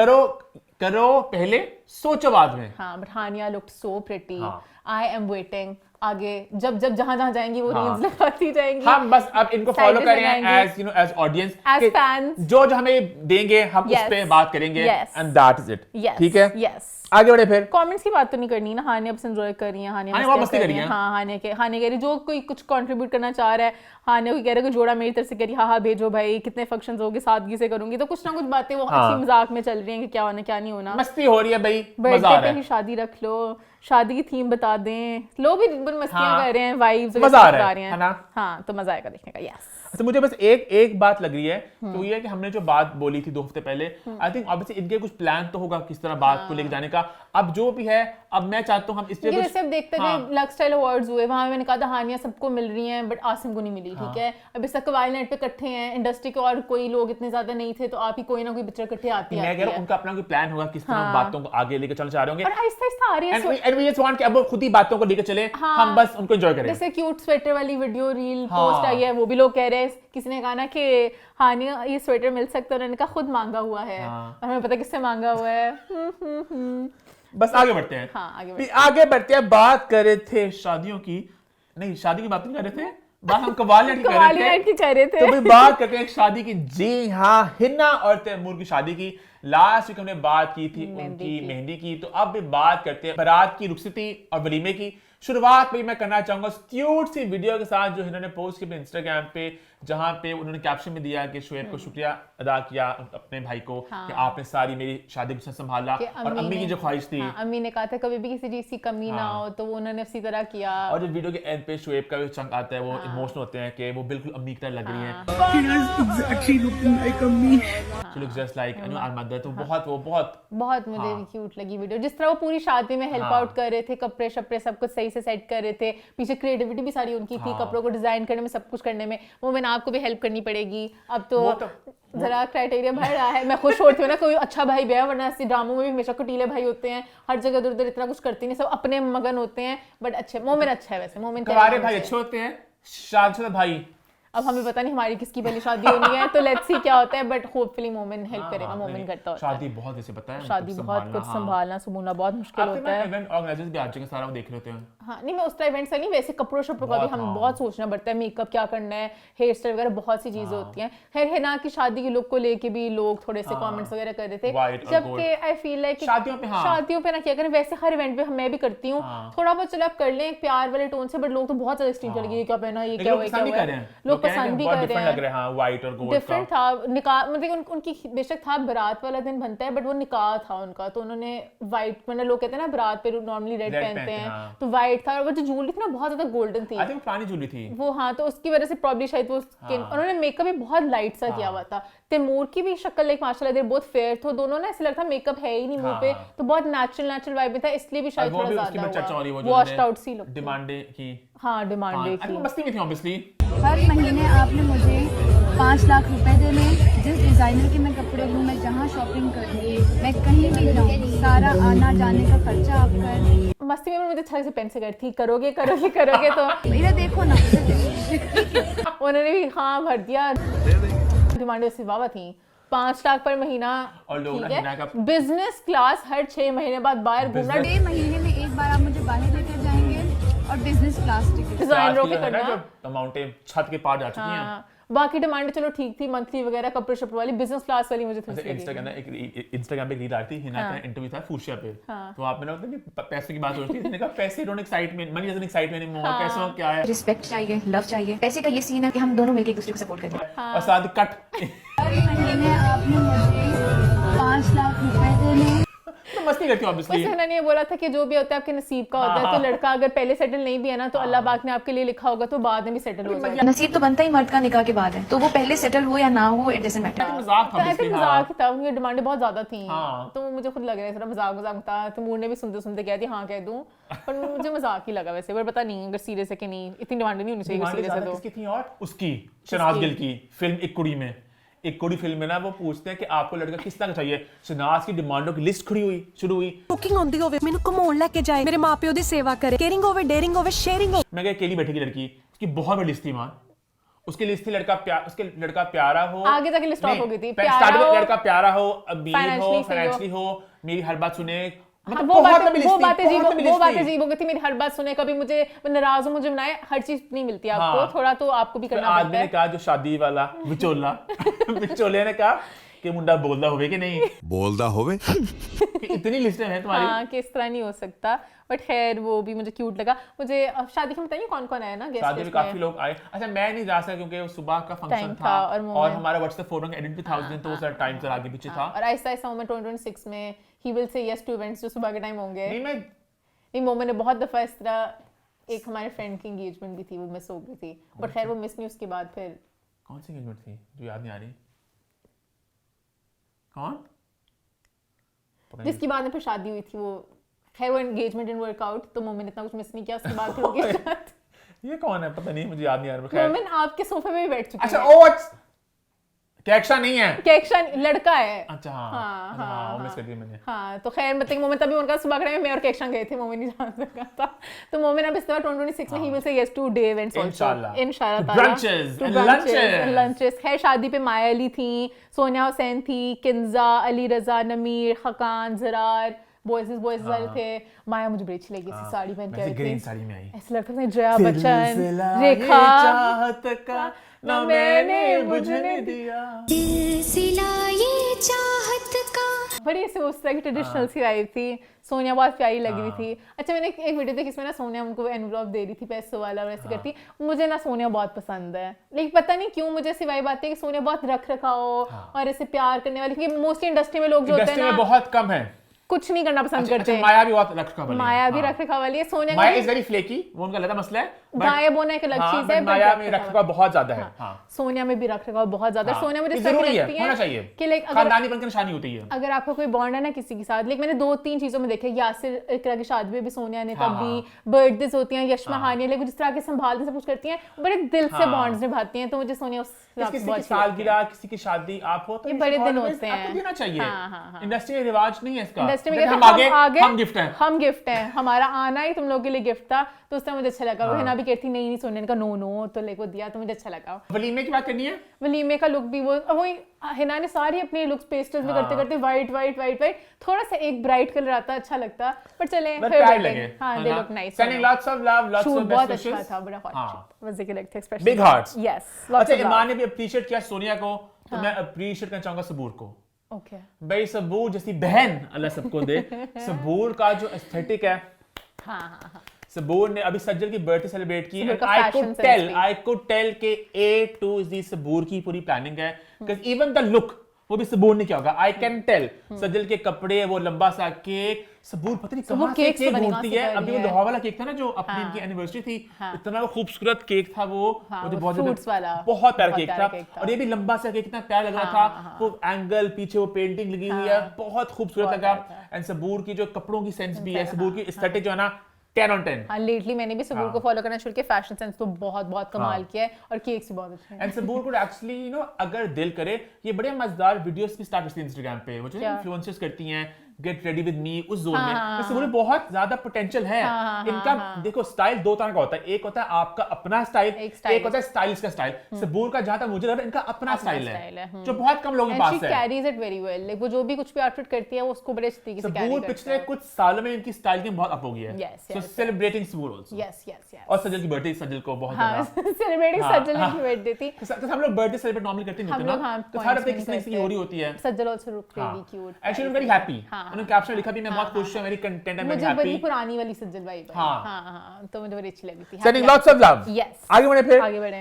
करो पहले, सोचो बाद में। हाँ, but Hania looked so pretty. I am waiting आगे जब जहां जाएंगी वो रील्स लगाती जाएंगी। हम बस अब इनको फॉलो करें as you know as audience, as fans, जो हमें देंगे हम उस पे बात करेंगे एंड दैट इज इट। ठीक है, यस। आगे बढ़े फिर। कमेंट्स की बात तो नहीं करनी ना, हानिया बस एंजॉय कर रही है, हानिया मस्ती कर रही है। हाँ, हानिया कह रही जो कोई कुछ कंट्रीब्यूट करना चाह रहा है, हानिया को कह रहा है कि जोड़ा मेरी तरफ से कह रही हाँ भेजो भाई, कितने फंक्शंस होंगे सादगी से करूंगी, तो कुछ ना कुछ बातें वो हंसी मजाक में चल रही हैं कि क्या होना क्या नहीं होना, मस्ती हो रही है भाई, मजा आ रहा है। शादी रख लो, शादी की थीम बता दें, लोग भी मस्तियां कर रहे हैं, वाइब्स मजा आ रहा है ना। हाँ, तो मजा आएगा देखने का। यस। तो मुझे बस एक बात लग रही है, तो ये है कि हमने जो बात बोली थी 2 हफ्ते पहले, आई थिंक ऑब्वियसली इनके कुछ प्लान तो होगा किस तरह बात को लेके जाने का। अब जो भी है, अब मैं चाहता हूँ हम इस पे कुछ सिर्फ देखते गए। लक स्टाइल अवार्ड्स हुए, वहां मैंने कहा था हानिया सबको मिल रही हैं बट आसिम को नहीं मिली। ठीक है, अब इस कवाली नाइट पे इकट्ठे हैं, इंडस्ट्री के और कोई लोग इतने ज्यादा नहीं थे, तो आप ही कोई ना कोई पिक्चर इकट्ठे आती है। मैं कह रहा हूं उनका अपना कोई प्लान होगा किस तरह बातों को आगे लेके चलना चाह रहे होंगे, और आहिस्ता-आहिस्ता आ रही है। एंड वी जस्ट वांट कि अब वो खुद ही बातों को लेके चले, हम बस उनको एंजॉय करें। जैसे क्यूट स्वेटर वाली वीडियो रील पोस्ट आई है, वो भी लोग कह रहे हैं, किसी ने कहा ना कि हानिया ये स्वेटर मिल सकता है, उन्होंने कहा खुद मांगा हुआ है, और हमें पता किससे मांगा हुआ है। बस आगे बढ़ते हैं। हाँ, आगे बढ़ते हैं। बात कर रहे थे शादियों की, नहीं शादी की बात नहीं कर रहे थे, बात हम कवाली नाइट की कर रहे थे। तो भाई बात करते हैं शादी की। जी हाँ, हिना और तैमूर की शादी की। लास्ट वीक हमने बात की थी उनकी मेहंदी की, तो अब भी बात करते हैं बारात की, रुखसती और वलीमे की। शुरुआत में मैं करना चाहूंगा क्यूट सी वीडियो के साथ जो इन्होंने पोस्ट की अपने इंस्टाग्राम पे, जहां पे उन्होंने कैप्शन में दिया कि शोएब को शुक्रिया अदा किया अपने भाई को कि आपने सारी मेरी शादी को संभाला, और अम्मी की जो ख्वाहिश थी, अम्मी ने कहा था कभी भी किसी चीज की कमी ना हो, तो वो उन्होंने उसी तरह किया। और जो वीडियो के एंड पे शोएब का जो चंक आता है, वो इमोशनल होते हैं कि वो बिल्कुल अम्मी की तरह लग रही हैं। She looks just like our mother। तो बहुत मुझे भी क्यूट लगी वीडियो, जिस तरह वो पूरी शादी में हेल्प आउट कर रहे थे, कपड़े शपड़े सब कुछ सही से सेट कर रहे थे, पीछे क्रिएटिविटी भी सारी उनकी थी, कपड़ों को डिजाइन करने में, सब कुछ करने में। वो मैंने आपको भी हेल्प करनी पड़ेगी, अब तो जरा क्राइटेरिया बढ़ रहा है। मैं खुश होती हूँ ना कोई अच्छा भाई भी है, वरना ऐसे ड्रामों में भी हमेशा कटीले भाई होते हैं, हर जगह इधर उधर इतना कुछ करते नहीं, सब अपने मगन होते हैं, बट अच्छे। मोमिन अच्छा है वैसे, मोमिन कुंवारे भाई अच्छे होते हैं, शादीशुदा भाई अब हमें पता नहीं हमारी किसकी पहली शादी होनी है, तो लेट्स सी क्या होता है, बट होपफुली मोमिन हेल्प करेगा। मोमिन करता होता है शादी बहुत, जैसे पता है शादी बहुत कुछ संभालना संभालना बहुत मुश्किल होता है। इवेंट ऑर्गेनाइजर्स भी आज के सारा वो देख लेते हैं। हाँ, नहीं मैं उस तरह इवेंट्स का नहीं, वैसे कपड़ों शपड़ों का भी हम बहुत सोचना पड़ता है, मेकअप क्या करना है, हेयर स्टाइल वगैरह, बहुत सी चीजें होती हैं। खैर हिना की शादी की लुक को लेके भी लोग थोड़े से कमेंट्स वगैरह कर रहे थे, जबकि आई फील लाइक शादियों पे ना किया करें, वैसे हर इवेंट पे मैं भी करती हूँ थोड़ा बहुत, चलो आप कर लें प्यार वाले टोन से, बट लोग तो बहुत ज्यादा एक्सट्रीम चल गए, क्या पहना, ये क्या हुआ, लोग पसंद भी कर रहे हैं, लग रहा है व्हाइट और गोल्ड डिफरेंट था। निकाह मतलब उनकी बेशक था बारात वाला दिन बनता है, बट वो निकाह था उनका, तो उन्होंने व्हाइट, मतलब लोग कहते हैं ना बारात पे नॉर्मली रेड पहनते हैं, तो व्हाइट था, और वो जो ज्वेलरी थी ना बहुत ज्यादा गोल्डन थी, आई थिंक पुरानी ज्वेलरी थी वो। हाँ, तो उसकी वजह से प्रॉब्ली शायद वो उन्होंने मेकअप भी बहुत लाइट सा किया हुआ था। तैमूर की भी शक्ल लाइक माशाल्लाह देर बहुत फेयर थे दोनों ना, ऐसा लगता मेकअप है ही नहीं मुंह पे, तो बहुत नेचुरल वाइब में था, इसलिए भी शायद थोड़ा ज्यादा वॉश्ड आउट सी लुक डिमांडे की। हाँ, डिमांडे की मस्ती में थी ऑब्वियसली। हर महीने आपने मुझे 5 लाख रुपए देने, जिस डिजाइनर के मैं कपड़े लूँ, मैं जहाँ शॉपिंग करूँ, मैं कहीं भी जाऊँ, सारा आना जाने का खर्चा आप कर। मस्ती में मुझे अच्छा से पेन से करती, करोगे तो मेरा देखो ना। उन्होंने भी हाँ भर दिया, डिमांड उससे वावा थी 5 लाख पर महीना, ठीक है, बिजनेस क्लास हर 6 महीने बाद बाहर घूमना, 6 महीने में एक बार आप मुझे बाहर लेकर जाएंगे, और बिजनेस क्लास टिकट डिजाइनरों के करना, अमाउंटें छत के पार जा चुकी हैं। बाकी डिमांड चलो ठीक थी, मंथली वगैरह कपड़े शपड़े वाली, बिजनेस क्लास वाली मुझे थोड़ी इंस्टाग्राम पे रील आती थी, हिना का इंटरव्यू था फूशिया पे, तो आपने ना मतलब पैसे की बात हो रही थी, मैंने कहा पैसे don't excitement, money doesn't excitement anymore, पैसों क्या है, रिस्पेक्ट चाहिए, लव चाहिए, पैसे का ये सीन है कि हम दोनों मिलकर एक दूसरे को सपोर्ट करें। और साथ कट हर महीने आपने मुझे 5 लाख रुपए देने, मस्ती करती हूँ ऑब्वियसली। बस हिना ने ये बोला था कि जो भी होता है आपके नसीब का होता है, तो लड़का अगर पहले सेटल नहीं भी है ना तो अल्लाह पाक ने आपके लिए लिखा होगा तो बाद में भी सेटल हो जाएगा। नसीब तो बनता ही मर्द का निकाह के बाद है, तो वो पहले सेटल हो या ना हो, इट डजंट मैटर। मजाक था आई थिंक obviously, मजाक ही था, उनकी डिमांडें बहुत ज्यादा थी। हाँ। तो मुझे खुद लग रहा है थोड़ा मजाक था, तो मूड ने भी सुनते सुनते कह दिया हाँ कह दूं, पर मुझे मजाक ही लगा वैसे, पर पता नहीं अगर सीरियस है कि नहीं, इतनी डिमांड नहीं होनी चाहिए डिमांडें सीरियस है ज्यादा तो। किसकी थी? और उसकी शहनाज गिल की फिल्म एक कुड़ी में, एक कुड़ी फिल्म में ना वो पूछते हैं कि आपको लड़का किस तरह का चाहिए। शहनाज की डिमांडों की लिस्ट शुरू हुई। ਕੁਕਿੰਗ ਆਉਂਦੀ ਹੋਵੇ, ਮੈਨੂੰ ਘੁਮਾਉਣ ਲੈ ਕੇ ਜਾਏ, ਮੇਰੇ ਮਾਪਿਓ ਦੀ ਸੇਵਾ ਕਰੇ, ਕੇਅਰਿੰਗ ਹੋਵੇ, ਡੇਅਰਿੰਗ ਹੋਵੇ, ਸ਼ੇਅਰਿੰਗ ਹੋਵੇ। मैं अकेली बैठेगी लड़की, उसकी बहुत बड़ी लिस्ट थी मान, उसकी लिस्ट थी उसके लड़का प्यारा हो, आगे जाके लिस्ट ऑफ हो गई थी, स्टार्ट में प्यारा हो, लड़का प्यारा हो, अमीर हो, financially सही हो। फाइनेंशियली हो, मेरी हर बात सुने। मतलब वो बहुत लंबी लिस्ट बातें थी, बातें बहुत लंबी वो लिस्ट बातें थी। अजीब हो गई थी, मेरी हर बात सुने, कभी मुझे नाराज हो मुझे बनाए, हर चीज नहीं मिलती आपको, हाँ। थोड़ा तो आपको भी फिर करना आदमी पड़ता ने है। कहा जो शादी वाला विचोला विचोले ने कहा कि मुंडा बोलदा होवे कि नहीं, बोलदा होवे। कि इतनी लिस्टें हैं तुम्हारी। हाँ कि इस तरह नहीं हो सकता, बट खैर वो भी मुझे क्यूट लगा। मुझे अब शादी में बताइए कौन कौन आया ना गेस्ट शादी में लिस्ट काफी लोग आए। अच्छा मैं नहीं जा सका क्योंकि वो सुबह का फंक्शन टाइम था था और और हमारा व्हाट्सएप फोरम का एडिट भी था उस दिन, तो वो सारा टाइम जरा आगे पीछे था। और आहिस्ता आहिस्ता मोमेंट 2026 में ही will say yes to events जो सुबह के टाइम होंगे। नहीं मोमेंट ने बहुत दफा इस तरह, एक हमारे फ्रेंड की एंगेजमेंट भी थी वो मिस हो गई थी, बट खैर वो मिस नहीं, उसके बाद फिर कौन सी एंगेजमेंट थी जो याद नहीं आ रही? कौन? जिसकी बाद में फिर शादी हुई थी, वो खैर वो एंगेजमेंट इन वर्कआउट, तो मोमेंट इतना कुछ मिस नहीं किया, उसके बाद फिर उनकी शादी। ये कौन है पता नहीं, मुझे याद नहीं आ रहा। मोमेंट आपके सोफे में भी बैठ चुकी अच्छा है। ओ कैक्शा नहीं है, कैक्शा लड़का है। अच्छा हाँ, हाँ, मिस कर दिया मैंने। हाँ तो खैर मतलब मोमेंट तभी उनका सुबह के टाइम में मैं और कैक्शा गए थे, मोमेंट नहीं जान सका था, तो मोमेंट अब इस तरह 2026 में ही will say yes to day events also इंशाल्लाह ताला, लंचेस। खैर शादी पे माया अली थी, सोनिया हुसैन थी, किंजा, अली रजा, नमीर, खकान, जरार, बॉयज वाले थे। माया मुझे बड़ी अच्छी लगी, ऐसी साड़ी पहन के आई थी, ग्रीन साड़ी में आई, ऐसा लगता था जया बच्चन, रेखा चाहत का ना मैंने बुझने दिया, चाहत का बड़ी ऐसे उस तरह की ट्रेडिशनल सी वाइब थी। सोनिया बहुत प्यारी लग रही थी। अच्छा मैंने एक वीडियो देखी इसमें ना सोनिया उनको एनवलप दे रही थी पैसों वाला और ऐसे करती। मुझे ना सोनिया बहुत पसंद है, लेकिन पता नहीं क्यों मुझे ऐसी वाइब आती है कि सोनिया बहुत रख रखाव और ऐसे प्यार करने वाली, क्योंकि मोस्टली इंडस्ट्री में लोग जो होते हैं ना बहुत कम है, कुछ नहीं करना पसंद करते हैं। माया भी बहुत रखरखाव वाली है। माया भी रखरखाव वाली है। सोनिया माया इज वेरी फ्लेकी, वो उनका अलग मसला है। दाएं बोना एक अलग चीज है, माया में रखरखाव बहुत ज्यादा है। सोनिया में भी रखरखाव बहुत ज्यादा है। सोनिया मुझे जरूरी है, होना चाहिए कि लाइक खानदानीपन की निशानी होती है। अगर आपका कोई बॉन्ड है ना किसी के साथ, लेकिन मैंने 2-3 चीजों में देखा, यासिर इकरा की शादी में भी सोनिया ने तब भी, बर्थडेज होती हैं यशमा हानिया, लेकिन जिस तरह के संभालते सब कुछ करती हैं, बड़े दिल से बॉन्ड्स निभाती हैं, तो मुझे सोनिया उस किसी की सालगिरह, किसी की शादी आप हो तो ये बड़े दिन होते हैं, आपको देना चाहिए। इंडस्ट्री में रिवाज नहीं है इसका। इंडस्ट्री में हम आगे हम गिफ्ट हैं, हमारा आना ही तुम लोगों के लिए गिफ्ट था, तो उस टाइम मुझे अच्छा लगा। वो हिना भी कहती नहीं सोनिया का नो तो लेको दिया, तो मुझे अच्छा लगा। वलीमे की बात करनी है, वलीमे का लुक भी वो हिना ने सारी अपनी लुक्स पेस्टल्स में करते करते वाइट थोड़ा सा एक ब्राइट कलर आता अच्छा लगता, पर चले हां they look nice. Sending lots of love, lots of बहुत अच्छा था, बड़ा हॉट मजे के लगते एक्सप्रेशन, बिग हार्ट्स। यस अच्छा ईमान ने भी अप्रिशिएट किया सोनिया को, तो मैं अप्रिशिएट करना चाहूंगा सबूर को। ओके भाई सबूर जैसी बहन अल्लाह सबको दे। सबूर का जो एस्थेटिक है, हाँ सबूर ने अभी सज्जल की बर्थडे सेलिब्रेट की, आई कुड टेल के A to Z सबूर की पूरी प्लानिंग है, बिकॉज़ इवन द लुक वो भी सबूर ने क्या होगा, आई कैन टेल। सज्जल के कपड़े, वो लंबा सा केक, सबूर पता नहीं कहां से केक ढूंढती है। अभी वो लोहा वाला केक था ना जो अपनी इनकी एनिवर्सरी थी, इतना खूबसूरत केक था वो, जो बहुत प्यारा केक था। और ये भी लंबा सा केक, इतना प्यारा लग रहा था, वो एंगल पीछे वो पेंटिंग लगी हुई है, बहुत खूबसूरत लगा। एंड सबूर की जो कपड़ों की सेंस भी है, सबूर की एस्थेटिक जो है ना 10 on 10। हाँ लेटली मैंने भी सबूर को फॉलो करना शुरू किया, फैशन सेंस तो बहुत कमाल किया है, और केक्स भी बहुत अच्छे हैं। एंड सबूर को एक्चुअली यू नो अगर दिल करे ये बड़े मजेदार वीडियोस भी स्टार्ट करती है इंस्टाग्राम पे, वो जो इन्फ्लुएंसर्स करती हैं, गेट रेडी विद मी, उस जोन में सबूर बहुत ज्यादा पोटेंशियल है। इनका देखो स्टाइल दो तरह का होता है, एक होता है आपका अपना स्टाइल, एक होता है स्टाइलिश का स्टाइल। सबूर का जहां तक मुझे लग रहा है इनका अपना स्टाइल है, जो बहुत कम लोगों के पास है। She carries it very well, like वो जो भी कुछ भी आउटफिट करती है वो उसको बड़े तरीके से कैरी करती है। सबूर पिछले कुछ सालों में इनकी स्टाइल गेम बहुत अप हो गई है, सो सेलिब्रेटिंग सबूर आल्सो। यस और सज्जल की बर्थडे, सज्जल को बहुत ज्यादा सेलिब्रेटिंग सज्जल की बर्थडे थी। तो हम लोग बर्थडे सेलिब्रेट नॉर्मली करते नहीं होते ना, तो हर हफ्ते किसी की हो रही होती है। सज्जल also look really cute, actually very happy. उन्होंने कैप्शन लिखा भी मैं बहुत खुश हूं, मेरी कंटेंट है, मैं हैप्पी। मुझे बड़ी पुरानी वाली सज्जल वाइब है। हां तो मुझे बड़ी अच्छी लगी थी। Sending lots of love. Yes आगे बढ़े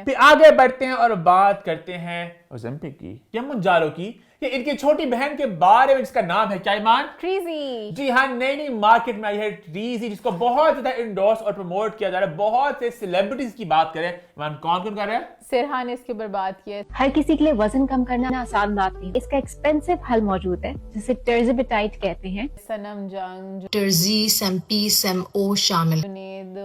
फिर आगे बढ़ते हैं और बात करते हैं ओज़ेम्पिक की या मुंजारो की कि इनकी छोटी बहन के बारे में जिसका नाम है क्या ईमान? ट्रीजी। जी हाँ, नई नई मार्केट में आई है ट्रीजी, जिसको बहुत ज्यादा इंडोर्स और प्रमोट किया जा रहा है। बहुत से सेलिब्रिटीज की बात करें, ईमान कौन कौन कर रहा है? सिरहा ने इसके ऊपर बात की है। हर किसी के लिए वजन कम करना आसान बात नहीं, इसका एक्सपेंसिव हल मौजूद है जिसे टर्जिबिटाइड कहते हैं। सनम जंग, टर्जी, सेम्पी, सेमओ शामिल। Junaid,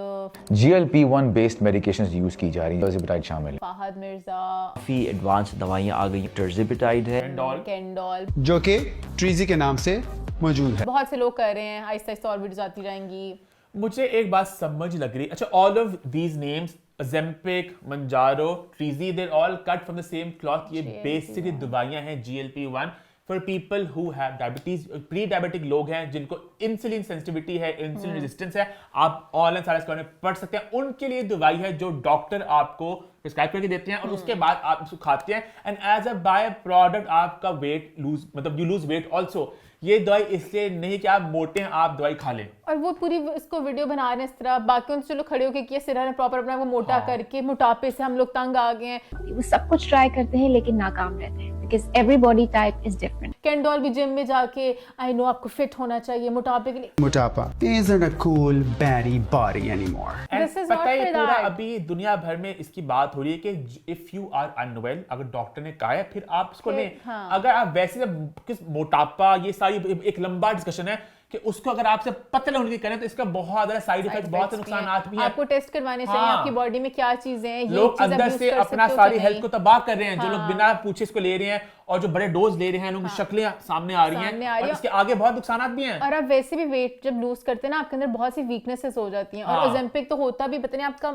GLP-1 based medications use की जा रही हैं, टर्जिबिटाइड शामिल है। फहद मिर्जा, काफी एडवांस दवाइयां आ गई, टर्जिबिटाइड है, कैंडोल, जो कि ट्रीजी के नाम से मौजूद है। बहुत से लोग कर रहे हैं। आहिस्ता आहिस्ता और वीडियोस आती जाएंगी। मुझे एक बात समझ लग रही, अच्छा, all of these names, Ozempic, Mounjaro, Treezy, they're all cut from the same cloth. ये बेसिकली दवाइयां हैं GLP-1 for people who have diabetes, pre diabetic लोग हैं जिनको इंसुलिन सेंसिटिविटी है, इंसुलिन रेजिस्टेंस है। आप ऑनलाइन सारा इसके बारे में पढ़ सकते हैं। उनके लिए दवाई है जो डॉक्टर आपको प्रिस्क्राइब करके देते हैं और उसके बाद आप इसको खाते हैं and as a by product आपका वेट लूज, मतलब यू लूज वेट ऑल्सो। ये दवाई इसलिए नहीं कि आप मोटे हैं, आप दवाई खा लें। और वो पूरी इसको वीडियो बना रहे हैं इस तरह, बाकी चलो खड़े होके किया, सिरा ने प्रॉपर अपना को मोटा करके, मोटापे से हम लोग तंग आ गए हैं। वो सब कुछ ट्राई करते हैं लेकिन नाकाम रहते हैं because every body type is different. Candolle भी जिम में जाके आई नो आपको फिट होना चाहिए मोटापे के लिए। मोटापा isn't a cool baddie body anymore. This is पता not है for पूरा that. अभी दुनिया भर में इसकी बात हो रही है कि इफ यू आर अनवेल, अगर डॉक्टर ने कहा है फिर आप इसको लें। हाँ। अगर आप वैसे किस मोटापा, ये सारी एक लंबा डिस्कशन है कि उसको अगर आपसे पतले होने की करें तो इसका बहुत ज्यादा साइड इफेक्ट, बहुत से नुकसान भी हैं। आपको टेस्ट करवाने चाहिए आपकी बॉडी में क्या चीजें हैं। लोग अंदर से अपना सारी हेल्थ को तबाह कर रहे हैं। जो लोग बिना पूछे इसको ले रहे हैं और जो बड़े डोज ले रहे हैं, उनकी शक्लें सामने आ रही हैं और इसके आगे बहुत नुकसान भी हैं। और आप वैसे भी वेट जब लूज करते हैं ना, आपके अंदर बहुत सी वीकनेसेस हो जाती हैं। और ओजेम्पिक तो होता भी पता नहीं, आपका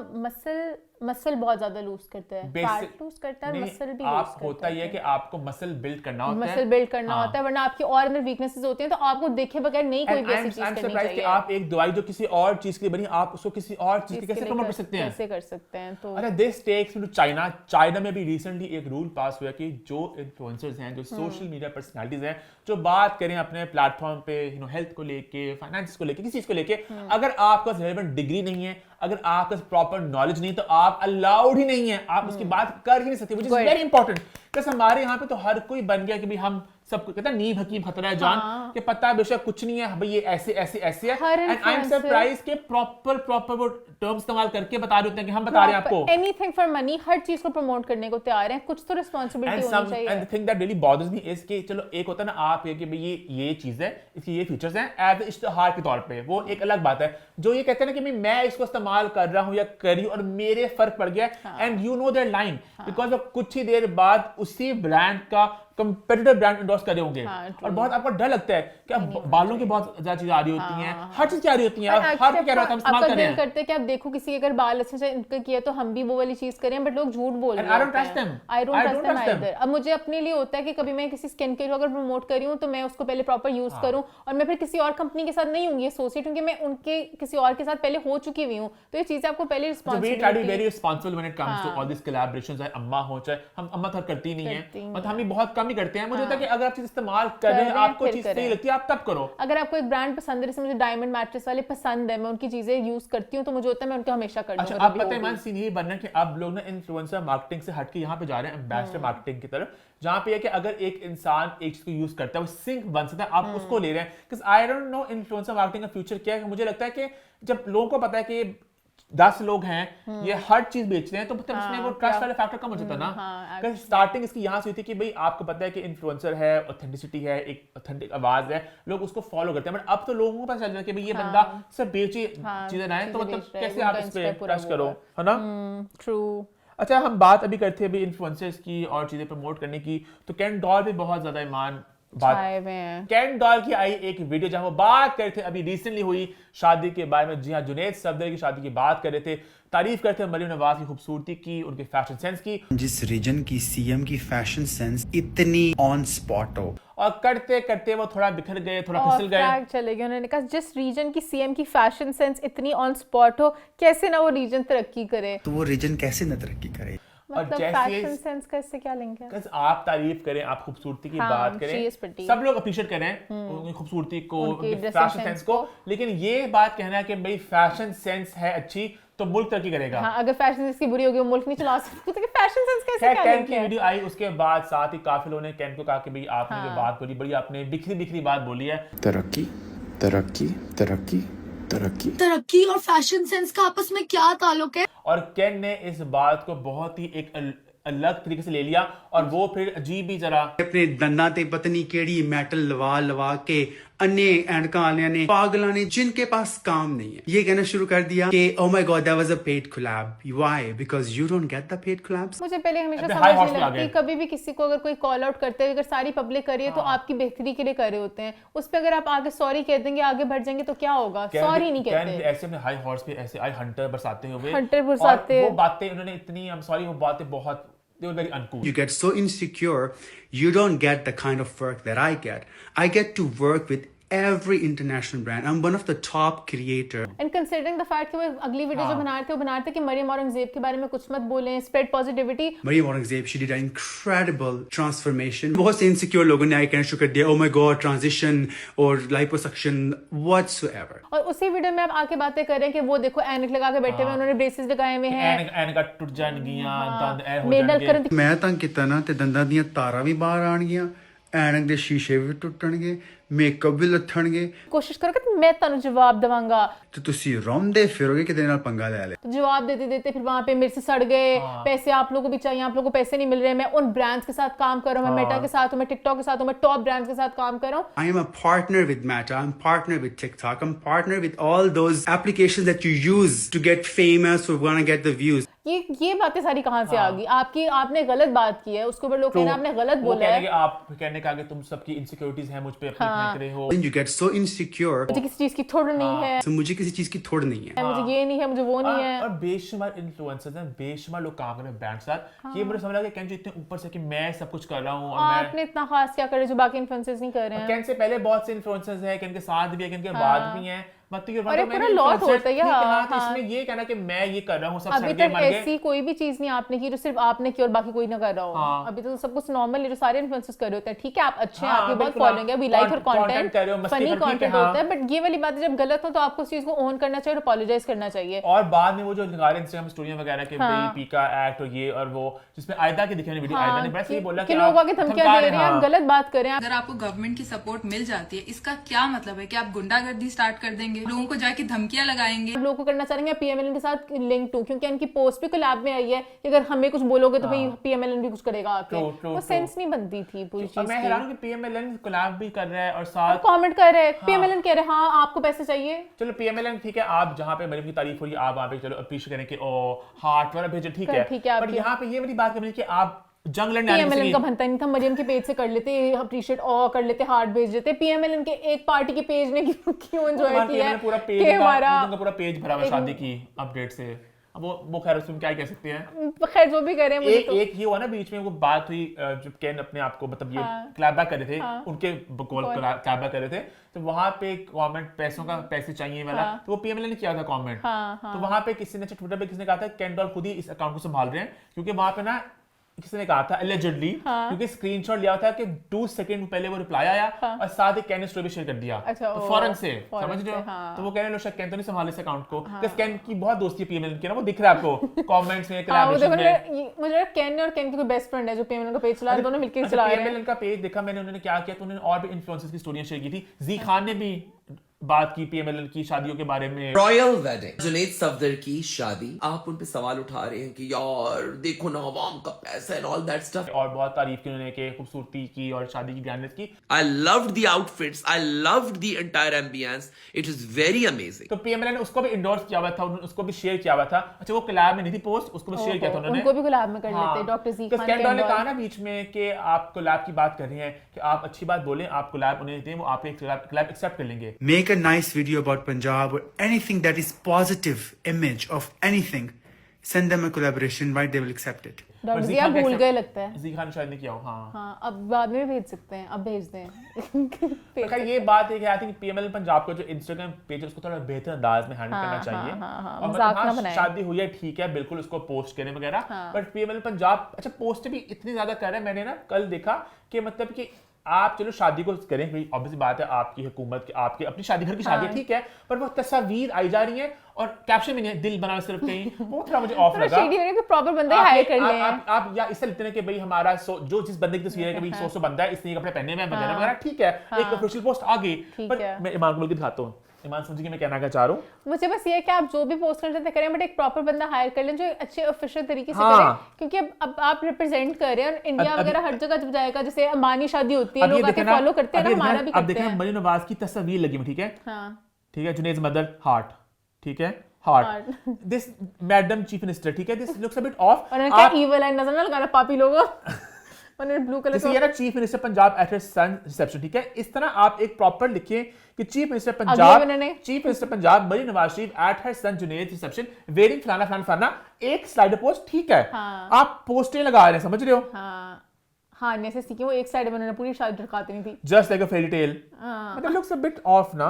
मसल बहुत ज्यादा लूज करता है, फैट लूज करता है, मसल भी लूज करता है। होता है कि आपको मसल बिल्ड करना होता है, मसल बिल्ड करना होता है, वरना आपकी और अंदर वीकनेसेस होती हैं तो आपको देखे बगैर नहीं कोई भी ऐसी चीज करनी चाहिए। कि आप एक दवाई जो किसी और चीज के लिए बनी, आप उसको किसी और चीज के कैसे प्रमोट कर सकते हैं? कैसे कर सकते हैं? तो अरे this takes me to China. China में भी रिसेंटली एक रूल पास हुआ कि जो इन्फ्लुएंसर्स हैं, जो सोशल मीडिया पर्सनालिटीज हैं, जो बात करें अपने प्लेटफॉर्म पे हेल्थ को लेके, फाइनेंस को लेके, किसी चीज को लेके, अगर आपका रेलेवेंट डिग्री नहीं है, अगर आपका प्रॉपर नॉलेज नहीं, तो आप अलाउड ही नहीं है, आप उसकी बात कर ही नहीं सकते, व्हिच इज वेरी इंपॉर्टेंट। बस हमारे यहाँ पे तो हर कोई बन गया कि भाई हम सब कहता है नीम हकीम खतरा है जान, कि पता है बेशक कुछ नहीं है भाई, ये ऐसे ऐसे ऐसे है। एंड आई एम सरप्राइज्ड कि प्रॉपर वो टर्म्स इस्तेमाल करके बता रहे होते हैं कि हम बता रहे हैं आपको एनीथिंग फॉर मनी, हर चीज को प्रमोट करने को तैयार हैं। कुछ तो रिस्पांसिबिलिटी होनी चाहिए। And the thing that really bothers me is कि चलो एक होता है ना आप कि भाई ये चीज है, इसकी ये फीचर्स हैं, एज इश्तिहार के तौर पे वो एक अलग बात है। जो ये कहते हैं ना कि मैं इसको इस्तेमाल कर रहा हूं या करी और मेरे फर्क पड़ गया, and you know their line, because कुछ ही देर बाद उसी ब्रांड का कंपेटिटर ब्रांड एंडोर्स कर रहे होंगे। और बहुत आपको डर लगता है कि बालों की बहुत ज्यादा चीजें आ रही होती हैं, हर चीज की आ रही होती है, और हर क्या रहता है हम इस्तेमाल कर रहे हैं। करते हैं कि आप देखो किसी के अगर बाल अच्छे से इनका किया तो हम भी वो वाली चीज करें, बट लोग झूठ बोल रहे हैं। I don't trust them, I don't trust them either. अब मुझे अपने लिए होता है कि कभी मैं किसी स्किन केयर को अगर प्रमोट कर रही हूं तो मैं उसको पहले प्रॉपर यूज करूं, और मैं फिर किसी और कंपनी के साथ नहीं होंगी एसोसिएट, क्योंकि मैं उनके किसी और के साथ पहले हो चुकी हुई हूं। तो ये चीजें आपको पहले responsibility, very responsible when it comes to all this collaborations. चाहे अम्मा हो, चाहे हम अम्मा तो करती नहीं है, मतलब हम भी बहुत कम ही करते हैं। मुझे लगता है कि अगर आप चीज इस्तेमाल कर रहे हैं, आपको चीज सही लगती है, आप तब करो। अगर आपको एक ब्रांड पसंद है, जैसे मुझे डायमंड मैट्रेस वाले पसंद है, मैं उनकी चीजें यूज करती हूं, तो मुझे होता है मैं उनका हमेशा कर दूंगा। अच्छा, आप पता है मान सीन यही बनना कि अब लोग ना इन्फ्लुएंसर मार्केटिंग से हटके यहाँ पे जा रहे हैं एम्बेसडर मार्केटिंग की तरफ, जहाँ पे है कि अगर एक इंसान एक चीज को यूज करता है, वो सिंक बन सकता है, आप उसको ले रहे हैं। Because I don't know influencer marketing का फ्यूचर क्या है। मुझे लगता है कि जब लोगों को पता है कि 10 लोग हैं, ये हर चीज बेच रहे हैं, तो मतलब उसमें वो ट्रस्ट वाला फैक्टर कम हो जाता है ना। स्टार्टिंग इसकी यहाँ से हुई थी कि भाई आपको पता है कि इन्फ्लुएंसर है, ऑथेंटिसिटी है, एक ऑथेंटिक आवाज है, लोग उसको फॉलो करते हैं। बट अब तो लोगों को पता चल रहा है कि भाई ये बंदा सिर्फ बेची चीजें ना है, तो मतलब कैसे आप इस पे ट्रस्ट करो, है ना? ट्रू। अच्छा, हम बात अभी करते हैं अभी इन्फ्लुएंसर्स की और चीजें प्रमोट करने की, तो कैन डॉल भी बहुत ज्यादा ईमान कैन डॉल की आई एक वीडियो जहां वो बात कर रहे थे अभी रिसेंटली हुई शादी के बारे में। जी हाँ, जुनैद सफदर की शादी की बात कर रहे थे, तारीफ करते हैं मरियम नवाज की खूबसूरती की, उनके फैशन सेंस की। जिस रीजन की सीएम की फैशन सेंस इतनी ऑन स्पॉट हो, और करते करते वो थोड़ा बिखर गए, थोड़ा फिसल गए, चले गए। उन्होंने कहा जिस रीजन की सीएम की फैशन सेंस इतनी ऑन स्पॉट हो, कैसे ना वो रीजन तरक्की करे, तो वो रीजन कैसे न तरक्की करे। मतलब फैशन सेंस का इससे क्या लिंक है? आप तारीफ करें, आप खूबसूरती की बात करें, सब लोग अप्रिशिएट करें उनकी खूबसूरती को, फैशन सेंस को, लेकिन ये बात कहना है कि भाई फैशन सेंस है अच्छी तो मुल्क तरक्की करेगा। हाँ, अगर फैशन सेंस की बुरी होगी वो मुल्क नहीं चला सकता, तो फैशन सेंस कैसे क्या कैन की वीडियो आई, उसके बाद साथ ही काफी लोगों ने कैन को कहा कि भाई आपने जो बात बोली बड़ी आपने बिखरी बिखरी बात बोली है। तरक्की तरक्की तरक्की तरक्की तरक्की और फैशन सेंस का आपस में क्या ताल्लुक है? और कैन ने इस बात को बहुत ही एक अलग तरीके से ले लिया और वो फिर अजीब ही जरा अपने दंदा ते पत्नी केड़ी मेटल लवा लवा के अन्य एंडका वालियां ने पागलां ने जिनके पास काम नहीं है ये कहना शुरू कर दिया कि oh my God that was a paid collab. Why? Because you don't get the paid collabs. मुझे पहले हमेशा समझ नहीं लगती कि कभी भी किसी को अगर कोई कॉल आउट करते हैं, अगर सारी पब्लिक कर रही है तो आपकी बेहतरी के लिए कर रहे होते हैं, उस पे अगर आप आगे सॉरी कह देंगे, आगे बढ़ जाएंगे तो क्या होगा? सॉरी नहीं कहते ऐसे में हाई हॉर्स पे ऐसे आई हंटर बरसाते हुए वो बातें उन्होंने इतनी आई एम सॉरी वो बातें बहुत they were very uncool. You get so insecure, you don't get the kind of work that I get. I get to work with every international brand. I'm one of the top creator. And considering the fact कि वो अगली वीडियो जो बना रहे थे वो बना रहे थे कि मरियम औरंगजेब के बारे में कुछ मत बोलें, spread positivity. Maryam Aurangzeb, she did an incredible transformation. बहुत से insecure लोगों ने कहना शुरू कर दिया, oh my god, transition और liposuction whatsoever. और उसी वीडियो में आप आके बातें कर रहे हैं कि वो देखो ऐनक लगा के बैठे हुए, उन्होंने ब्रेसेस लगाए हुए हैं, ऐनक टूट जाएंगियां, दंद ऐ हो जाएंगे। मैं ਤਾਂ ਕੀਤਾ ਨਾ ਤੇ ਦੰਦਾਂ ਦੀਆਂ ਤਾਰਾਂ ਵੀ ਬਾਹਰ ਆਣਗੀਆਂ, ਐਨਕ ਦੇ ਸ਼ੀਸ਼ੇ ਵੀ ਟੁੱਟਣਗੇ, ਮੇਕਅਪ ਵੀ ਲੱਥਣਗੇ। कोशिश करो कि मैं ਤੁਹਾਨੂੰ जवाब दवांगा तो ਤੁਸੀਂ ਰੋਂਦੇ ਫਿਰੋਗੇ ਕਿਤੇ ਨਾਲ ਪੰਗਾ ਲੈ ਲੈ। जवाब देते देते फिर वहां पे मेरे से सड़ गए, पैसे आप लोगों को भी चाहिए, आप लोगों को पैसे नहीं मिल रहे, मैं उन ब्रांड्स के साथ काम कर रहा हूँ, मैं मेटा के साथ हूँ, मैं टिकटॉक के साथ हूँ, मैं टॉप ब्रांड्स के साथ काम कर रहा हूँ। I am a partner with Meta, I'm partner with TikTok, I'm partner with all those applications that you use to get famous or want to get the views. ये बातें सारी कहाँ से आ गई? आपने गलत बात की है, उसके ऊपर लोग कह रहे हैं आपने गलत बोला है। आप कहने का कि तुम सबकी इनसिक्योरिटीज हैं मुझ पे अपनी फेंक रहे हो। Then you get so insecure. मुझे किसी चीज की थोड़ नहीं है, तो मुझे किसी चीज की थोड़ नहीं है, मुझे ये नहीं है, मुझे वो नहीं है। और बेशुमार इन्फ्लुएंसर्स हैं, बेशुमार लोग काम कर रहे हैं ब्रांड साथ। ये मुझे समझ लगा कि कैन जो इतने ऊपर से कि मैं सब कुछ कर रहा हूँ और आपने इतना खास क्या करे जो बाकी इन्फ्लुएंसर्स नहीं कर रहे हैं। कैन से पहले बहुत से इन्फ्लुएंसर्स हैं, कैन के साथ भी है, कैन के बाद भी हैं। अरे पूरा लॉट होता है यार। इसमें ये कहना कि मैं ये कर रहा हूँ, सब अभी तक ऐसी कोई भी चीज नहीं आपने की जो सिर्फ आपने की और बाकी कोई ना कर रहा हो। अभी तो सब कुछ नॉर्मल है जो सारे इन्फ्लुएंसर्स कर रहे होते हैं। ठीक है आप अच्छे हैं, आपकी बहुत फॉलोइंग है, we like your content, funny content होता है, बट ये वाली बात जब गलत हो तो आपको उस चीज को ओन करना चाहिए और अपोलोजाइज करना चाहिए। और बाद में वो जो लगा रहे इंस्टाग्राम स्टोरियां वगैरह के भाई पीका एक्ट और ये और वो जिसमें आयदा की दिखाने वीडियो, आयदा ने बस ये बोला कि लोग आगे धमकियां दे रहे हैं, आप गलत बात कर रहे हैं। अगर आपको गवर्नमेंट की सपोर्ट मिल जाती है इसका क्या मतलब है कि आप गुंडागर्दी स्टार्ट कर देंगे, लोगों को जाके धमकियां लगाएंगे। लोगों को करना चाहेंगे पीएमएलएन के साथ लिंक टू, क्योंकि उनकी पोस्ट भी कोलैब में आई है कि अगर हमें कुछ बोलोगे तो भाई पीएमएलएन भी कुछ करेगा आके। वो सेंस नहीं बनती थी पूरी चीज। मैं हैरान हूं कि पीएमएलएन कोलैब भी कर रहा है और साथ कमेंट कर रहे हैं, पीएमएलएन कह रहे हैं हां आपको पैसे चाहिए। चलो पीएमएलएन ठीक है, आप जहां पे मरियम की तारीफ हो रही है आप वहां पे चलो अप्रिशिएट करें कि ओ हार्ट वाला भेजो, ठीक है, पर यहाँ पे ये वाली बात करनी कि आप जंग लड़ने पीएमएलएन का बनता नहीं था, मरियम के पेज से कर लेते, अप्रिशिएट कर लेते, हार्ट भेज देते। पीएमएलएन के एक पार्टी के पेज ने क्यों एंजॉय किया है पूरा पेज का पूरा पेज भरा हुआ शादी की अपडेट से। अब वो खैर उसमें क्या कह सकते हैं, खैर जो भी करें। मुझे एक ये हुआ ना बीच में वो बात हुई जब कैन अपने आप को मतलब ये क्लैप बैक कर रहे थे, उनके क्लैप बैक कर रहे थे, तो वहां पे कमेंट पैसे चाहिए वाला, तो वो पीएमएलएन ने किया था कमेंट। तो वहां पे किसी ने ट्विटर पे किसी ने कहा था कैन डॉल खुद ही इस अकाउंट को संभाल रहे हैं, क्योंकि वहां पे ना किसी ने कहा था allegedly, क्योंकि स्क्रीनशॉट लिया था कि 2 सेकंड पहले वो रिप्लाई आया और साथ ही कैन स्टोरी शेयर कर दिया। तो फौरन से समझ रहे हो, तो वो कह रहे लोग कैन तो नहीं संभाले इस अकाउंट को, because कैन की बहुत दोस्ती है पीएमएलएन की ना, वो दिख रहा है आपको कमेंट्स में, कोलैबोरेशन में। मुझे कैन और कैन की कोई बेस्ट फ्रेंड है जो पीएमएलएन का पेज चला रहे हैं, दोनों मिलकर चला रहे हैं। पीएमएलएन का पेज देखा मैंने, उन्होंने क्या किया, तो उन्होंने और भी इन्फ्लुएंसर्स की स्टोरियां शेयर की थी। जी खान ने भी बात की पीएमएलएन की शादियों के बारे में। रॉयल वेडिंग, जुनैद सफदर की शादी, आप उन पे सवाल उठा रहे हैं कि यार देखो ना अवाम का पैसा एंड ऑल दैट स्टफ, और बहुत तारीफ की उन्होंने कि खूबसूरती की और शादी की ग्रैंडनेस की। I loved the outfits, I loved the entire ambience, it is very amazing. तो पीएमएलएन ने उसको भी इंडोर्स किया हुआ था, उसको भी शेयर किया हुआ था। अच्छा वो कोलैब में नहीं थी पोस्ट, उसको भी शेयर किया था उन्होंने, उनको भी कोलैब में कर लेते डॉक्टर जी खान। स्कैंडल ने कहा ना बीच में कि आप कोलैब की बात कर रही हैं कि आप अच्छी बात बोलें, आप कोलैब उन्हें दें, वो आप एक कोलैब एक्सेप्ट कर लेंगे। Make a nice video about Punjab or anything that is positive image of anything. send them a collaboration, right? They will accept it. Doctor ji आप भूल गए लगता है। जी खान शायद नहीं किया हो। हाँ अब बाद में भेज सकते हैं, अब भेज दें। खैर ये बात है कि आई थिंक पीएमएल पंजाब का जो इंस्टाग्राम पेज है उसको थोड़ा बेहतर अंदाज में हैंडल करना चाहिए। और मतलब शादी हुई है ठीक है, बिल्कुल उसको पोस्ट करें वगैरह, बट पीएमएल पंजाब अच्छा पोस्ट भी इतनी ज्यादा कर रहे हैं। मैंने ना कल देखा कि मतलब कि आप चलो शादी को करें, ऑब्वियसली बात है आपकी हुकूमत की, आपकी अपनी शादी घर की शादी ठीक है, पर वो तस्वीर आई जा रही है और कैप्शन भी नहीं है, दिल बना सिर्फ कहीं, वो थोड़ा मुझे ऑफ लगा। प्रॉपर बंदे हायर कर ले आप या इससे लेते हैं कि भाई हमारा जो जिस बंदे की तस्वीर है कि भाई 100 बंदा है, इसने कपड़े पहने हुए हैं वगैरह वगैरह, ठीक है एक ऑफिशियल पोस्ट आ गई, पर मैं ईमान को दिखाता हूँ। ईमान समझिए मैं कहना क्या चाह रहा हूँ, मुझे बस ये है कि आप जो भी पोस्ट करते करें बट एक प्रॉपर बंदा हायर कर लें जो अच्छे ऑफिशियल तरीके से करें, क्योंकि अब आप रिप्रेजेंट कर रहे हैं और इंडिया वगैरह हर जगह जब जाएगा, जैसे अम्बानी शादी होती है लोग आके फॉलो करते हैं, हमारा भी करते हैं। अब देखें मरीम नवाज की तस्वीर लगी हुई, ठीक है ठीक है, जुनैद मदर हार्ट, ठीक है heart, this madam chief minister, ठीक है, this looks a bit of, और क्या ईविल है नजर ना लगाना पापी लोगों ब्लू कलर जैसे ये ना chief minister Punjab at her son reception, ठीक है, इस तरह आप एक प्रॉपर लिखिए कि chief minister Punjab Maryam Nawaz Sharif at her son Junaid reception wearing फलाना फलाना फलाना, एक स्लाइड पोस्ट, ठीक है आप पोस्टें लगा रहे हैं, समझ रहे हो। हाँ जैसे सीखी वो एक साइड में उन्होंने पूरी शादी ढकाती नहीं थी, जस्ट लाइक अ फेरी टेल, मतलब लुक्स अ बिट ऑफ ना।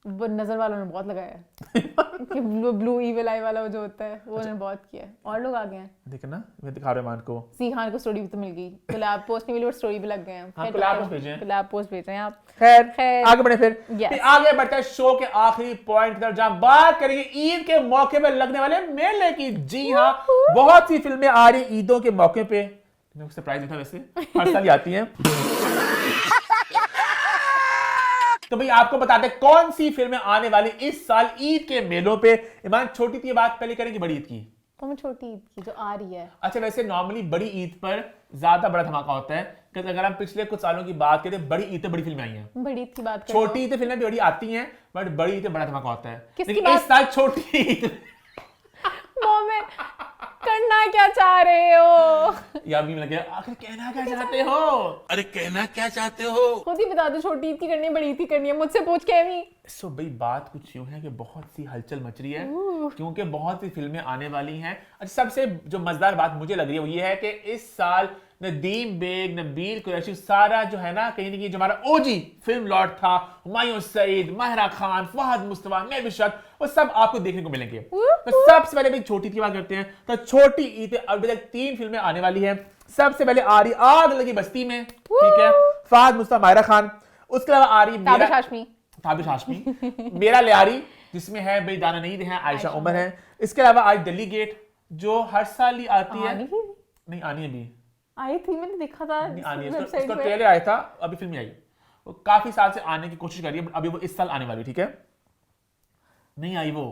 वो नजर वालों ने बहुत लगाया है कि ब्लू ईविल आई वाला जो होता है वो उन्होंने बहुत किया है, और लोग आ गए हैं देखना, मैं दिखा रहा हूं मान को सी खान को स्टोरी भी तो मिल गई, कोलैब पोस्ट नहीं मिली बट स्टोरी भी लग गए हैं। हां कोलैब पोस्ट भेजे हैं आप। खैर आगे बढ़े फिर आगे बढ़ते हैं शो के आखिरी पॉइंट की तरफ, जहां बात करेंगे ईद के मौके पर लगने वाले मेले की। जी हां, बहुत सी फिल्में आ रही ईदों के मौके पे, मैं सरप्राइज था वैसे हर साल आती हैं तो भाई आपको बताते हैं कौन सी फिल्में आने वाली इस साल ईद के मेलों पे। ईमान छोटी थी ये बात पहले करेंगे बड़ी ईद की, तो मैं छोटी ईद की जो आ रही है। अच्छा वैसे नॉर्मली बड़ी ईद पर ज्यादा बड़ा धमाका होता है, क्योंकि अगर हम पिछले कुछ सालों की बात करें बड़ी ईद पे बड़ी फिल्में आई हैं, बड़ी ईद की बात छोटी ईद फिल्में भी बड़ी आती हैं बट बड़ी ईद पे बड़ा धमाका होता है, लेकिन इस साल छोटी ईद में करना क्या चाह रहे हो या भी लगे आखिर कहना क्या चाहते हो, अरे कहना क्या चाहते हो खुद ही बता दो, छोटी ईद की करनी है बड़ी ईद की करनी है, मुझसे पूछ के भी। सो भाई बात कुछ यूं है कि बहुत सी हलचल मच रही है क्योंकि बहुत सी फिल्में आने वाली हैं। अच्छा सबसे जो मजेदार बात मुझे लग रही है वो ये है कि इस साल नदीम बेग, नबील कुरैशी, सारा जो है ना कहीं ना कहीं जो हमारा ओजी फिल्म लॉट था, हुमायूं सईद, महरा खान, फहद मुस्तफा, महविशत, वो सब आपको देखने को मिलेंगे। तो सबसे पहले भाई छोटी की बात करते हैं, तो छोटी ईद अभी तक 3 फिल्में आने वाली हैं। सबसे पहले आ रही आग लगी बस्ती में, ठीक है, फहद मुस्तफा, महरा खान। उसके अलावा आ रही ताबिश हाशमी, मेरा लियारी, जिसमें है भाई दाना नहीं है, आयशा उमर है। इसके अलावा आज दिल्ली गेट जो हर साल ही आती है, नहीं आनी है अभी, आई थी मैंने देखा था उसका ट्रेलर आया था, अभी फिल्म आई, वो काफी साल से आने की कोशिश कर रही है, अभी वो इस साल आने वाली, ठीक है, नहीं आई वो।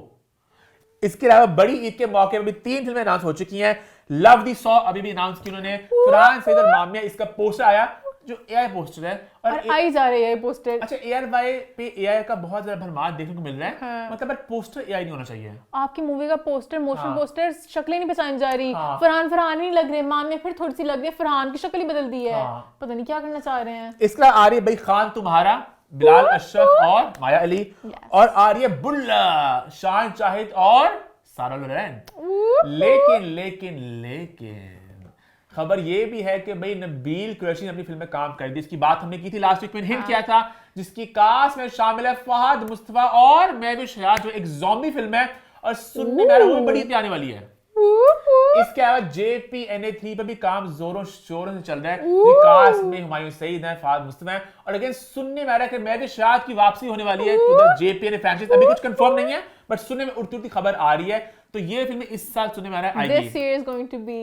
इसके अलावा बड़ी ईद के मौके पर भी 3 फिल्में अनाउंस हो चुकी हैं। लव दी 100 अभी भी अनाउंस की उन्होंने, फरहान सईद और मामिया, इसका पोस्टर आया जो एआई पोस्टर है और आई जा रही है पोस्टर। अच्छा एआरवाई पे एआई का बहुत ज्यादा भरमार देखने को मिल रहा है, हाँ। मतलब बट पोस्टर एआई नहीं होना चाहिए। आपकी मूवी का पोस्टर मोशन पोस्टर शक्लें नहीं पहचानी जा रही, फरहान ही लग रहे हैं, मामिया फिर थोड़ी सी लग रही है, फरहान की शक्ल ही बदल दी है, पता नहीं क्या करना चाह रहे हैं। इसका आ रही है भाई खान तुम्हारा, बिलाल अशरफ और माया अली, और आ रही है बुल्ला, शान शाहिद और सारा लोरेन। लेकिन खबर ये भी है कि भाई नबील कुरैशी ने अपनी फिल्म में काम कर दी, इसकी बात हमने की थी लास्ट वीक में, हिंट किया था, जिसकी कास्ट में शामिल है फहद मुस्तफा और महविश हयात, जो एक ज़ॉम्बी फिल्म है और सुनने में वो भी बड़ी आने वाली है। इसके अलावा JPNA3 पे भी काम जोरों शोरों से चल रहा है, कास्ट में हुमायूं सईद है, फहद मुस्तफा है, और अगेन सुनने में आ रहा है कि महविश हयात की वापसी होने वाली है टू द JPNA फ्रैंचाइज। अभी कुछ कंफर्म नहीं है बट सुनने में उड़ती उड़ती खबर आ रही है, तो ये फिल्म इस साल सुनने में आ रहा है आएगी। This year is going to be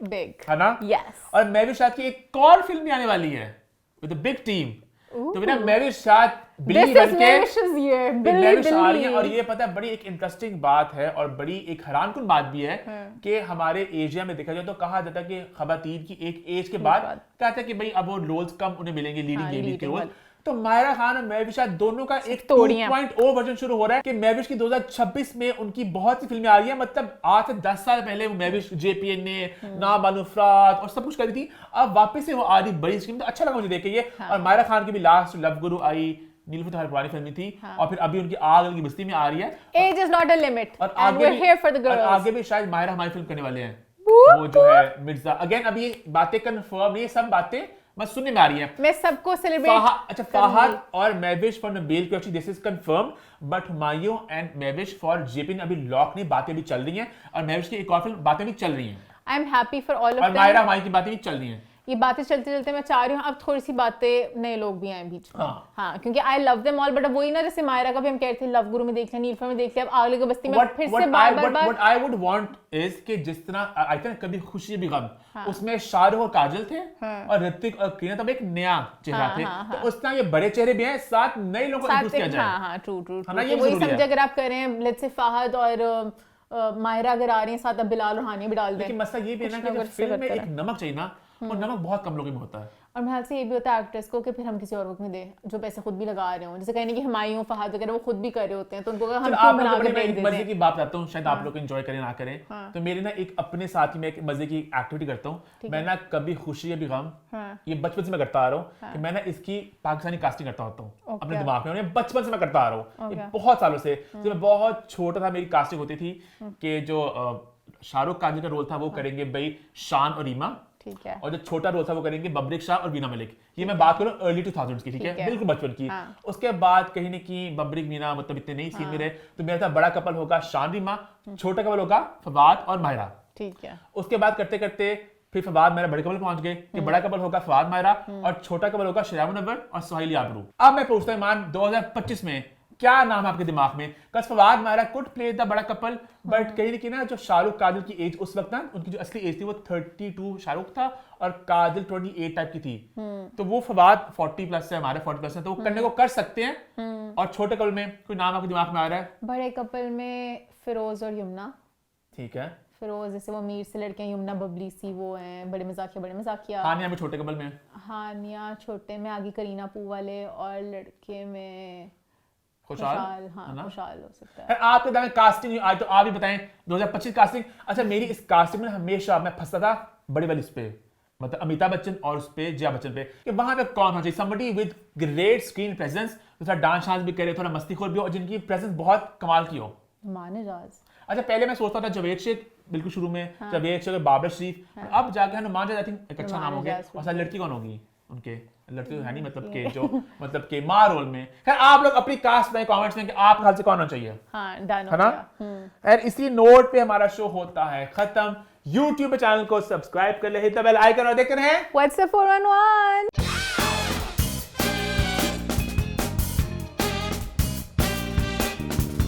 big, है ना? Yes. और महविश हयात की एक और फिल्म भी आने वाली है विद अ बिग टीम। तो बिना महविश हयात This is Mahvish's year, Mahwish आ रही है, और ये पता है बड़ी एक इंटरेस्टिंग बात है और बड़ी एक हैरानकुन बात भी है कि हमारे एशिया में देखा जाए तो कहा जाता है कि खवातीन की एक एज के बाद कहता है कि भाई अब वो रोल्स कम उन्हें मिलेंगे, लीडिंग लेडीज के रोल। तो मायरा खान और महविश दोनों का एक 2.0 वर्जन शुरू हो रहा है कि महविश की 2026 में उनकी बहुत सी फिल्में आ रही है, मतलब आज से 10 साल पहले वो महविश JPNA, नाबानु अफराद और सब कुछ कर रही थी, अब वापस से वो आ रही बड़ी स्क्रीन, तो अच्छा लगा मुझे देख के ये। और मायरा खान की भी लास्ट लव गुरु आई, नीलूफर तो हमारी पुरानी फिल्म में थी, और फिर अभी उनकी आग लगी बस्ती में आ रही है, age is not a limit और and we are here for the girls. आगे भी शायद मायरा हमारी फिल्म करने वाले हैं, वो जो है मिर्जा। अगेन अभी ये बातें कंफर्म नहीं है, सब बातें बस सुनने में आ रही है। मैं सबको सेलिब्रेट अच्छा फहद और महविश फॉर नबील को this is confirm, but Humayun and Mahwish for JP अभी लॉक नहीं, बातें भी चल रही हैं, और महविश की एक और फिल्म बातें भी चल रही हैं। I am happy for all of और मायरा हमारी की बातें भी चल रही हैं। ये बातें चलते चलते मैं चाह रही हूँ अब थोड़ी सी बातें नए लोग भी आए बीच में। हाँ क्योंकि I love them all, but अब वही ना, जैसे मायरा का भी हम कह रहे थे लव गुरु में देख लिया, नीलफर में देख लिया, अब आगले को बस्ती में फिर से बार-बार what I would want is कि जिस तरह आई थिंक कभी खुशी भी गम, उसमें शाहरुख और काजल थे और ऋतिक और करीना, तब एक नया चेहरा थे, तो उस तरह ये बड़े चेहरे भी हैं, साथ नए लोगों को इंट्रोड्यूस किया जाए। हां ट्रू वही समझे, अगर आप कर रहे हैं लेट्स से फहद और मायरा अगर आ रही हैं साथ, अब बिलाल और हानिया भी डाल दें। लेकिन मसला ये भी है ना कि फिल्म में एक नमक चाहिए ना, और नमक बहुत कम लोगों में होता है, और मेरे ख्याल से ये भी होता है एक्ट्रेस को कि फिर हम किसी और को में दे जो पैसे खुद भी लगा रहे हो, जैसे कहने की हुमायूं फहद वगैरह वो खुद भी कर रहे होते हैं, तो उनको हम क्यों बना के ब्रेक देते हैं। मजे की बात बताता हूं, शायद आप लोग एंजॉय करें ना करें, तो मेरे ना एक अपने साथ ही मैं एक मजे की एक्टिविटी करता हूं। मैं ना कभी खुशी या भी गम, ये बचपन से मैं करता आ रहा हूं कि मैं ना इसकी पाकिस्तानी कास्टिंग करता होता हूं अपने दिमाग में, बचपन से मैं करता आ रहा हूं, ये बहुत सालों से। जब मैं बहुत छोटा था मेरी कास्टिंग होती थी कि जो शाहरुख काजल का रोल था वो करेंगे भाई शान और रीमा, ठीक है, और जो छोटा रोल था वो करेंगे बब्रिक शाह और वीना मलिक। ये मैं बात करूं अर्ली 2000s की, ठीक है, बिल्कुल बचपन की। उसके बाद कहीं न कहीं बब्रिक वीना मतलब इतने नहीं सीन में रहे, तो मेरा था बड़ा कपल होगा शान रीमा, छोटा कपल होगा फवाद और माहिरा, ठीक है। उसके बाद करते करते फिर फवाद मेरा बड़े कपल पहुंच गए कि बड़ा कपल होगा फवाद माहिरा और छोटा कपल होगा शराब मुनव्वर और सुहाइली आबरू। अब मैं पूछता हूं ईमान 2025 में क्या नाम है आपके दिमाग में? Cause Fawad Mahira could play the बड़ा कपल, बट कहीं ना कहीं ना जो शाहरुख काजल की एज उस वक्त ना, उनकी जो असली एज थी वो 32 शाहरुख था और काजल 28 टाइप की थी, तो वो फवाद 40 प्लस है, हमारे 40 प्लस है, तो वो करने को कर सकते हैं। और छोटे कपल में कोई नाम आपके दिमाग में आ रहा है? बड़े कपल में फिरोज और यमुना, ठीक है, फिरोज जैसे वो अमीर से लड़के हैं, यमुना बबली सी वो हैं, बड़े मजाकिया। हानिया में छोटे कपल में, हानिया छोटे में आगे करीना पू वाले, और लड़के में खुशहाल। हाँ खुशहाल हो सकता है। आपके दाएं कास्टिंग आज तो आप भी बताएं 2025 कास्टिंग। अच्छा मेरी इस कास्टिंग में हमेशा मैं फंसता था बड़ी वाली इस पे, मतलब अमिताभ बच्चन और उस पे जया बच्चन पे, कि वहां पे कौन होना चाहिए, somebody with great screen presence, जो थोड़ा डांस भी करे, थोड़ा मस्तीखोर भी हो, और जिनकी प्रेजेंस बहुत कमाल की हो। मानेजाज। अच्छा पहले मैं सोचता था जावेद शेख, बिल्कुल शुरू में जावेद शेख और बाबर शरीफ, अब जाके हनुमान जाज आई थिंक एक अच्छा नाम हो गया। और साथ लड़की कौन होगी उनके? लड़की तो है नहीं, मतलब के जो मतलब के माँ रोल में। खैर आप लोग अपनी कास्ट में कमेंट्स में कि आप ख्याल से कौन होना चाहिए, है ना? और इसी नोट पे हमारा शो होता है खत्म। YouTube पे चैनल को सब्सक्राइब कर ले, हिट द बेल आइकन और देखते रहें व्हाट्सएप 411।